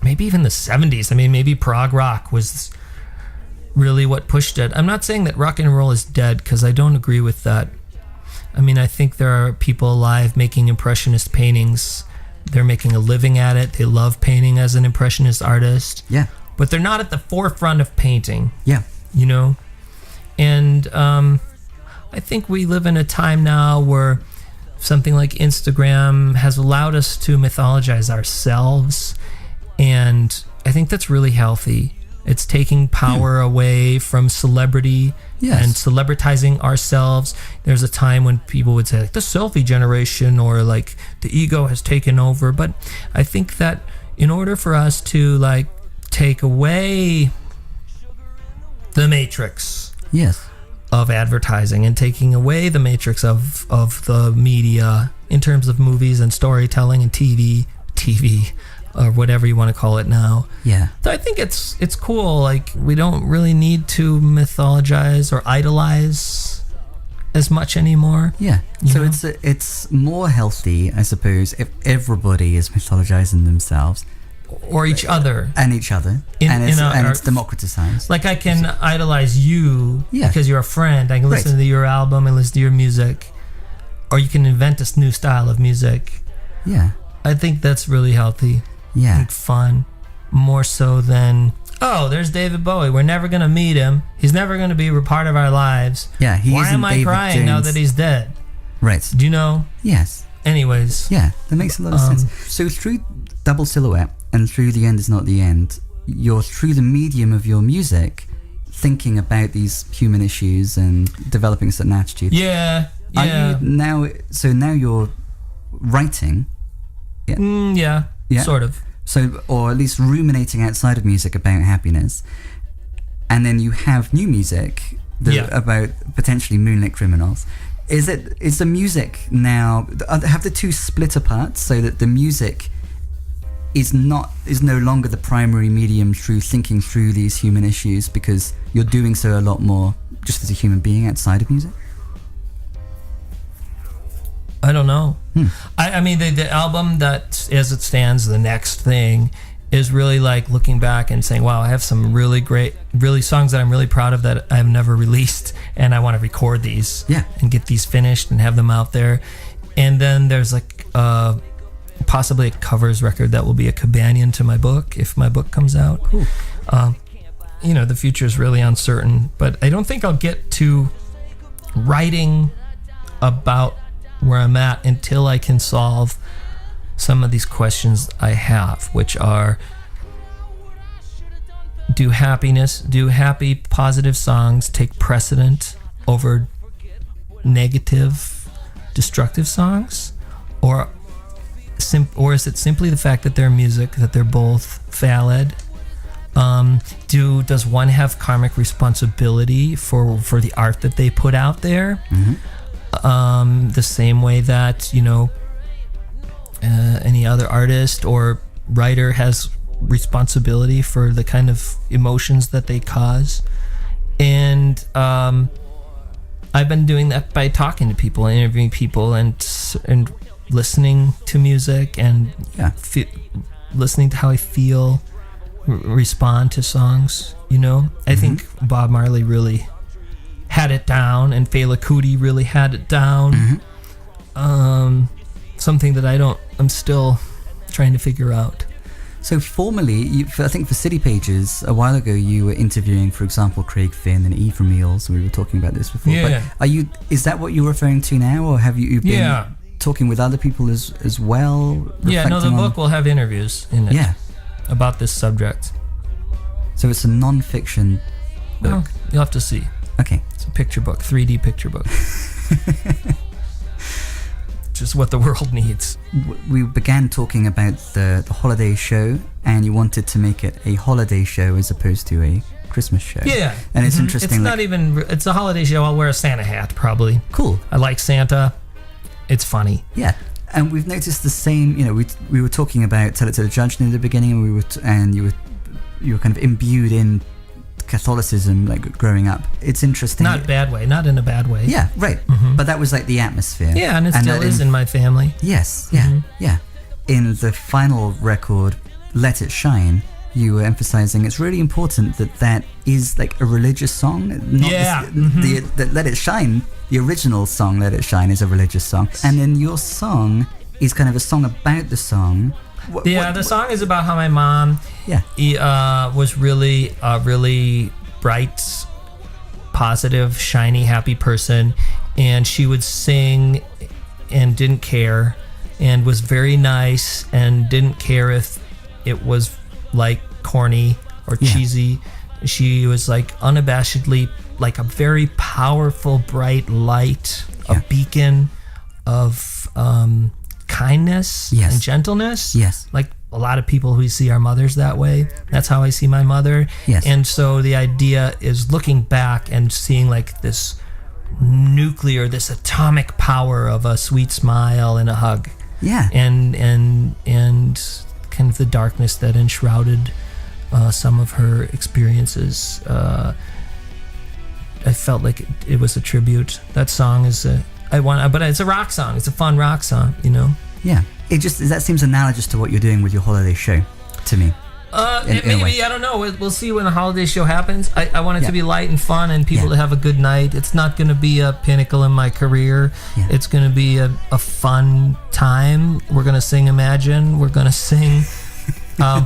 maybe even the 70s. I mean, maybe prog rock was really what pushed it. I'm not saying that rock and roll is dead, because I don't agree with that. I mean, I think there are people alive making impressionist paintings. They're making a living at it. They love painting as an impressionist artist. Yeah. But they're not at the forefront of painting. Yeah. And I think we live in a time now where something like Instagram has allowed us to mythologize ourselves, and I think that's really healthy. It's taking power away from celebrity and celebritizing ourselves. There's a time when people would say like the selfie generation or like the ego has taken over, but I think that in order for us to like take away the matrix of advertising and taking away the matrix of the media in terms of movies and storytelling and TV or whatever you want to call it now. Yeah. So I think it's cool. Like, we don't really need to mythologize or idolize as much anymore. Yeah. So it's more healthy, I suppose, if everybody is mythologizing themselves. Or each other. And each other. It's democratized. Like, I can idolize you because you're a friend. I can listen to your album and listen to your music. Or you can invent this new style of music. Yeah. I think that's really healthy. Yeah. And fun. More so than, oh, there's David Bowie. We're never going to meet him. He's never going to be a part of our lives. Yeah. Why am I crying now that he's dead? Right. Do you know? Yes. Anyways. Yeah, that makes a lot of sense. So through Double Silhouette and through The End Is Not the End, you're through the medium of your music thinking about these human issues and developing a certain attitude. Yeah. Are you now you're writing? Yeah. Sort of. So, or at least ruminating outside of music about happiness. And then you have new music about potentially moonlit criminals. Is the music now, have the two split apart so that the music is no longer the primary medium through thinking through these human issues because you're doing so a lot more just as a human being outside of music? I don't know. I mean, the album that, as it stands, the next thing is really like looking back and saying, wow, I have some really great, really songs that I'm really proud of that I've never released, and I want to record these and get these finished and have them out there. And then there's like possibly a covers record that will be a companion to my book if my book comes out. Cool. The future is really uncertain, but I don't think I'll get to writing about where I'm at until I can solve some of these questions I have, which are, do happy, positive songs take precedent over negative, destructive songs? Or is it simply the fact that they're music, that they're both valid? Does one have karmic responsibility for the art that they put out there? The same way that, any other artist or writer has responsibility for the kind of emotions that they cause. And I've been doing that by talking to people, interviewing people, and listening to music and listening to how I feel, respond to songs. I think Bob Marley really had it down, and Fela Kuti really had it down. Something that I'm still trying to figure out. So formerly, I think for City Pages, a while ago, you were interviewing, for example, Craig Finn and E from Eels. We were talking about this before. Yeah. But is that what you're referring to now, or have you been talking with other people as well? Yeah, no, the book will have interviews in it. Yeah. About this subject. So it's a non-fiction book. Well, you'll have to see. Okay. It's a picture book, 3D picture book. Just what the world needs. We began talking about the holiday show, and you wanted to make it a holiday show as opposed to a Christmas show. Yeah. And it's interesting. It's a holiday show. I'll wear a Santa hat, probably. Cool. I like Santa. It's funny. Yeah. And we've noticed the same, we were talking about Tell It to the Judge in the beginning, and you were kind of imbued in Catholicism, like growing up. It's interesting. Not in a bad way. Yeah, right. But that was like the atmosphere. Yeah, and it still is in my family. Yes, yeah, yeah. In the final record, Let It Shine, you were emphasizing it's really important that is like a religious song. The Let It Shine, the original song Let It Shine, is a religious song. And then your song is kind of a song about the song. The song is about how my mom was really bright, positive, shiny, happy person, and she would sing and didn't care, and was very nice and didn't care if it was like corny or cheesy. She was like unabashedly like a very powerful, bright light, a beacon of kindness and gentleness. Yes. Like a lot of people who see our mothers that way. That's how I see my mother. Yes. And so the idea is looking back and seeing like this nuclear, this atomic power of a sweet smile and a hug. Yeah. And kind of the darkness that enshrouded some of her experiences. I felt like it was a tribute. That song is but it's a rock song. It's a fun rock song, you know? Yeah. That seems analogous to what you're doing with your holiday show, to me. Maybe, I don't know. We'll see when the holiday show happens. I want it to be light and fun and people to have a good night. It's not going to be a pinnacle in my career. Yeah. It's going to be a fun time. We're going to sing Imagine. We're going to sing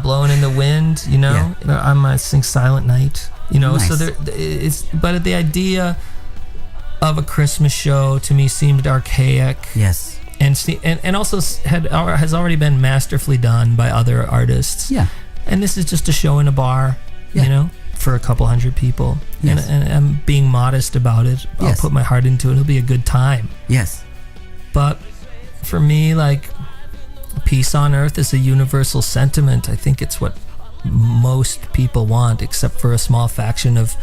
Blowing in the Wind, you know? Yeah. I might sing Silent Night, you know? Nice. So but the idea of a Christmas show to me seemed archaic. Yes. And also has already been masterfully done by other artists. Yeah. And this is just a show in a bar, you know, for a couple hundred people. Yes. And I'm being modest about it. I'll put my heart into it. It'll be a good time. Yes. But for me, like, peace on earth is a universal sentiment. I think it's what most people want, except for a small faction of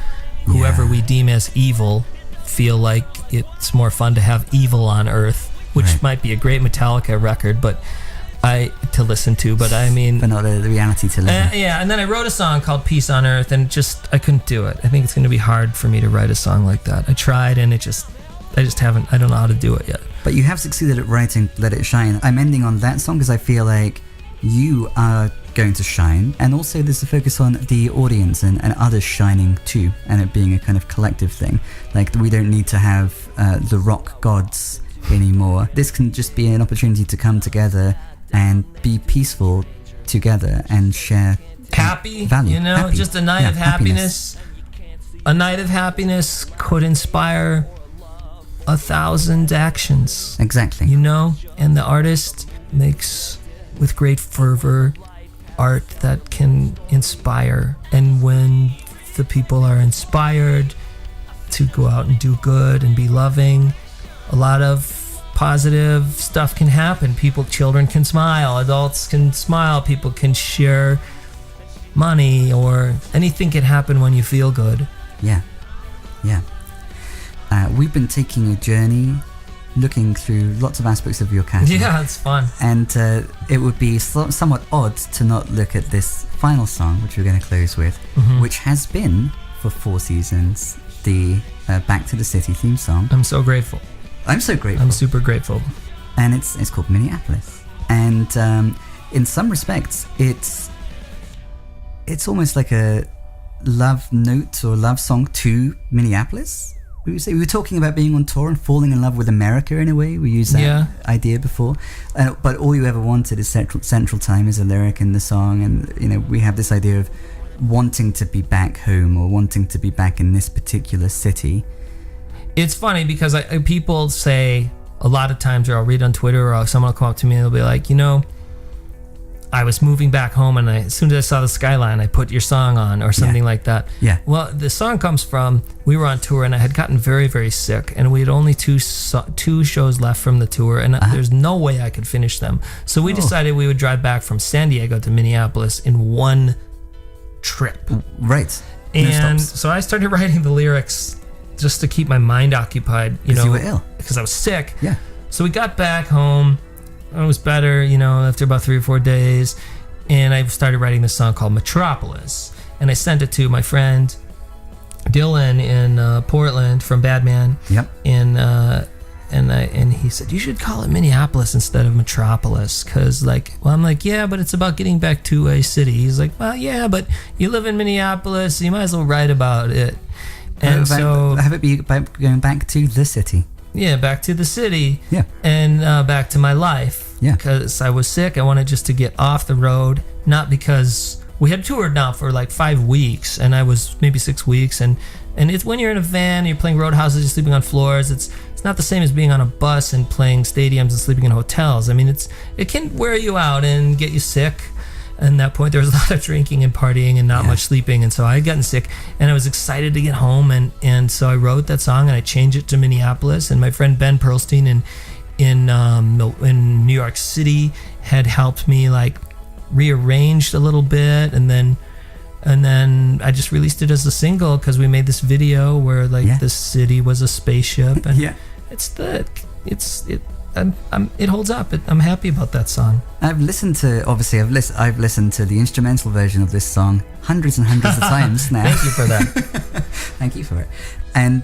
whoever we deem as evil feel like it's more fun to have evil on earth, which might be a great Metallica record, but to listen to, but I mean, but not the reality to live in. Yeah, and then I wrote a song called Peace on Earth, and I couldn't do it. I think it's going to be hard for me to write a song like that. I tried, and I just haven't. I don't know how to do it yet. But you have succeeded at writing Let It Shine. I'm ending on that song because I feel like you are going to shine, and also there's a focus on the audience and others shining too, and it being a kind of collective thing. Like, we don't need to have the rock gods anymore. This can just be an opportunity to come together and be peaceful together and share happy value. You know, happy. Just a night of happiness. A night of happiness could inspire 1,000 actions. Exactly. You know, and the artist makes with great fervor art that can inspire, and when the people are inspired to go out and do good and be loving, a lot of positive stuff can happen. Children can smile, adults can smile, people can share money, or anything can happen when you feel good. Yeah. We've been taking a journey, looking through lots of aspects of your catalog. Yeah, it's fun. And it would be somewhat odd to not look at this final song, which we're going to close with, which has been, for 4 seasons, the Back to the City theme song. I'm so grateful. I'm so grateful. I'm super grateful. And it's called Minneapolis. And in some respects, it's almost like a love note or love song to Minneapolis. We were talking about being on tour and falling in love with America in a way. We used that idea before. But all you ever wanted is Central Time is a lyric in the song. And, you know, we have this idea of wanting to be back home or wanting to be back in this particular city. It's funny because people say a lot of times, or I'll read on Twitter, or someone will come up to me and they'll be like, you know, I was moving back home, and as soon as I saw the skyline, I put your song on, or something like that. Yeah. Well, the song comes from, we were on tour, and I had gotten very, very sick, and we had only two shows left from the tour, and there's no way I could finish them. So we decided we would drive back from San Diego to Minneapolis in one trip. Right. And so I started writing the lyrics just to keep my mind occupied, you know. Because you were ill. Because I was sick. Yeah. So we got back home. I was better, you know, after about 3 or 4 days. And I started writing this song called Metropolis. And I sent it to my friend Dylan in Portland from Badman. Yep. And he said, you should call it Minneapolis instead of Metropolis. Because, I'm like, yeah, but it's about getting back to a city. He's like, well, yeah, but you live in Minneapolis, so you might as well write about it. And so have it be going back to the city. Yeah, back to the city. Yeah. And back to my life. Yeah. Because I was sick. I wanted just to get off the road. Not because we had toured now for 5 weeks, and I was maybe 6 weeks, and And it's when you're in a van, you're playing roadhouses, you're sleeping on floors. It's not the same as being on a bus and playing stadiums and sleeping in hotels. I mean, it can wear you out and get you sick. And at that point, there was a lot of drinking and partying and not much sleeping, and so I had gotten sick, and I was excited to get home, and so I wrote that song and I changed it to Minneapolis. And my friend Ben Pearlstein in New York City had helped me like rearranged a little bit, and then I just released it as a single because we made this video where like the city was a spaceship, and it holds up. I'm happy about that song. I've listened to the instrumental version of this song hundreds and hundreds of times now. Thank you for that. Thank you for it. And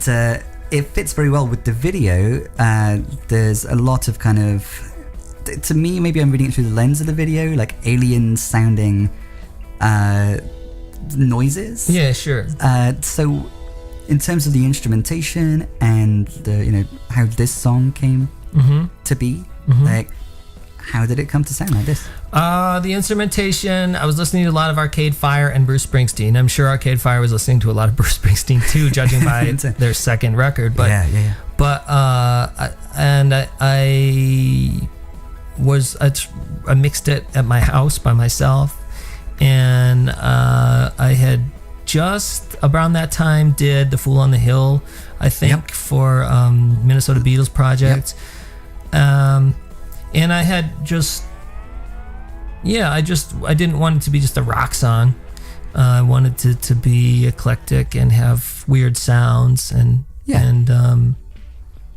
it fits very well with the video. There's a lot of kind of, to me, maybe I'm reading it through the lens of the video, like alien sounding noises. Yeah, sure. So in terms of the instrumentation and the, how this song came to be, like, how did it come to sound like this? The instrumentation, I was listening to a lot of Arcade Fire and Bruce Springsteen. I'm sure Arcade Fire was listening to a lot of Bruce Springsteen too, judging by their second record. But But I mixed it at my house by myself, and I had just around that time did The Fool on the Hill, I think, for Minnesota Beatles project. And I had I didn't want it to be just a rock song. I wanted it to be eclectic and have weird sounds, and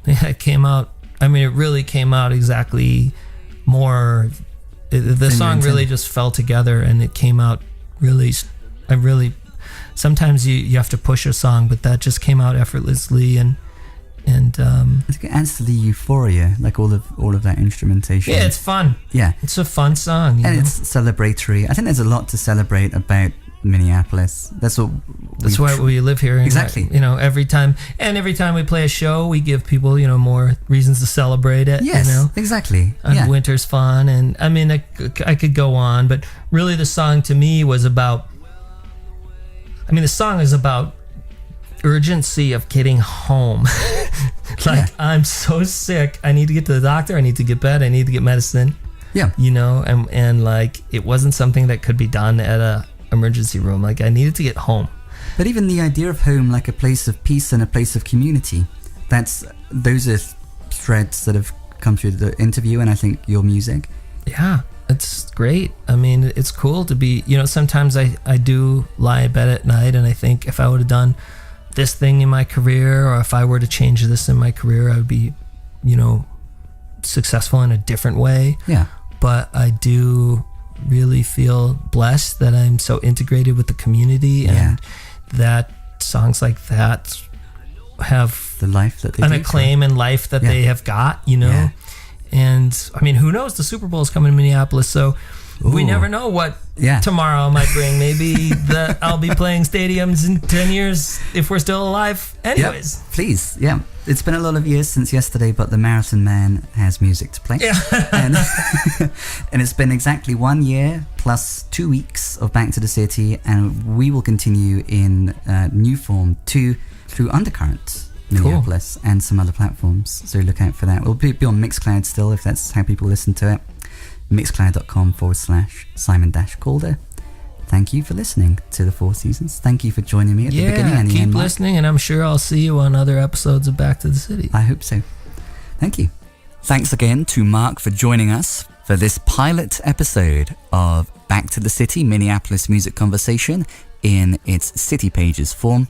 it came out. I mean, it really came out exactly more. The song really just fell together, and it came out really. Sometimes you have to push a song, but that just came out effortlessly, and I think it adds to the euphoria, like all of that instrumentation. Yeah, it's fun. Yeah, it's a fun song, and it's celebratory. I think there's a lot to celebrate about Minneapolis. That's why we live here. Exactly. Every time we play a show, we give people more reasons to celebrate it. Yes, exactly. And winter's fun, and I mean, I could go on, but really, the song to me was about. I mean, the song is about urgency of getting home. I'm so sick, I need to get to the doctor, I need to get bed, I need to get medicine. And like, it wasn't something that could be done at a emergency room. Like, I needed to get home. But even the idea of home, like a place of peace and a place of community, those are threads that have come through the interview and I think your music. Yeah, it's great. I mean, it's cool to be, sometimes I do lie in bed at night and I think if I would have done this thing in my career, or if I were to change this in my career, I would be, successful in a different way. Yeah. But I do really feel blessed that I'm so integrated with the community, and that songs like that have the life that they an acclaim and life that they have got, Yeah. And I mean, who knows? The Super Bowl is coming to Minneapolis, so we never know what tomorrow might bring. Maybe that I'll be playing stadiums in 10 years if we're still alive. Anyways. Please, It's been a lot of years since yesterday, but the Marathon Man has music to play. Yeah. and it's been exactly 1 year plus 2 weeks of Back to the City, and we will continue in new form through Undercurrent Minneapolis and some other platforms. So look out for that. We'll be on Mixcloud still, if that's how people listen to it. Mixcloud.com/Simon-Calder. Thank you for listening to the 4 Seasons. Thank you for joining me at the beginning and the end. Keep listening, and I'm sure I'll see you on other episodes of Back to the City. I hope so. Thank you. Thanks again to Mark for joining us for this pilot episode of Back to the City Minneapolis Music Conversation in its City Pages form.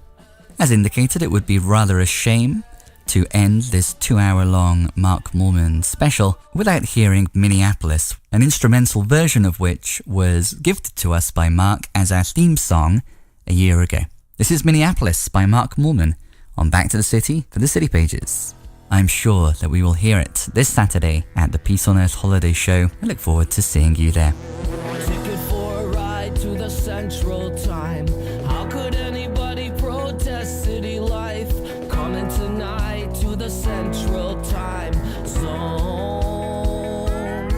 As indicated, it would be rather a shame to end this 2-hour-long Mark Mallman special without hearing Minneapolis, an instrumental version of which was gifted to us by Mark as our theme song a year ago. This is Minneapolis by Mark Mallman on Back to the City for the City Pages. I'm sure that we will hear it this Saturday at the Peace on Earth Holiday Show. I look forward to seeing you there. Ticket for a ride to the Central Time. How could anybody protest city life? Coming tonight to the Central Time Zone.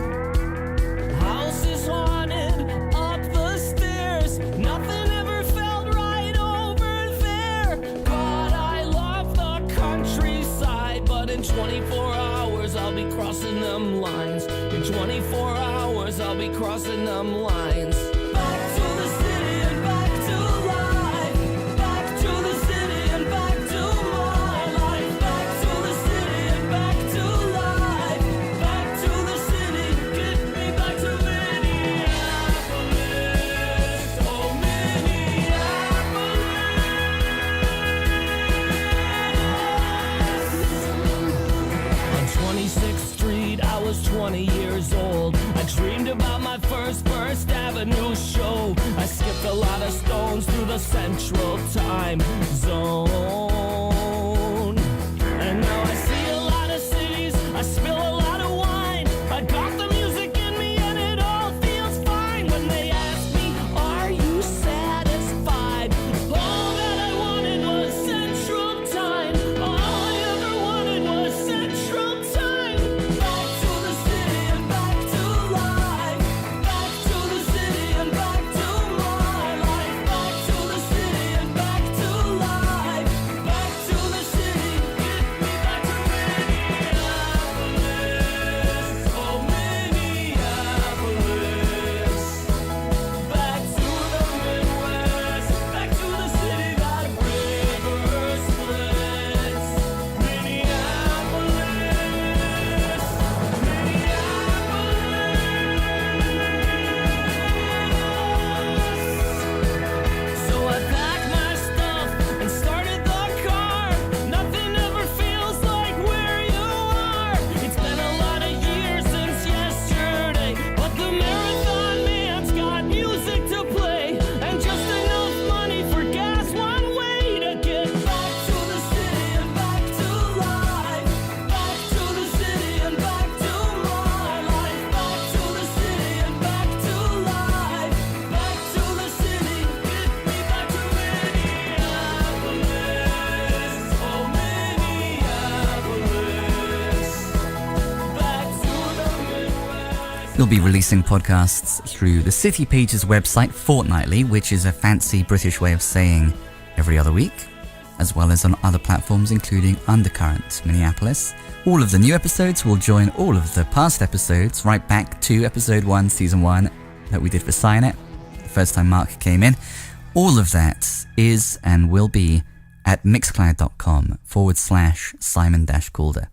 House is haunted up the stairs. Nothing ever felt right over there. God in 24 hours I'll be crossing them lines. In 24 hours I'll be crossing them lines. Back to the city and back to life. Back to the city and back to my life. Back to the city and back to life. Back to the city, get me back to Minneapolis. Oh, Minneapolis. On 26th Street, I was 20 years old. I dreamed about my first Avenue show. I skipped a lot of stones through the Central Time Zone. And now I see a lot of cities, I spill a lot of wine. I got the music in me and it all feels fine. When they ask me, are you satisfied? All that I wanted was Central Time. All I ever wanted was Central Time. Back to the city and back to life. Back to the city and back to my life. Back to the city and back to life. Back to the city, get me back to Minneapolis. Oh, Minneapolis. Back to the Midwest. Back to the city that river splits. Minneapolis. So I packed my stuff and started the car. Nothing ever feels like where you are. It's been a lot of years since yesterday, but the marathon man's got music to play and just enough money for gas one way to get back to the city and back to life. Back to the city and back to my life. Back to the city and back to life. Back to the city, get me back to Minneapolis. Oh, Minneapolis. Back to the Midwest. We'll be releasing podcasts through the City Pages website fortnightly, which is a fancy British way of saying every other week, as well as on other platforms including Undercurrent Minneapolis. All of the new episodes will join all of the past episodes right back to episode 1, season 1 that we did for Signet, the first time Mark came in. All of that is and will be at mixcloud.com/Simon-Calder.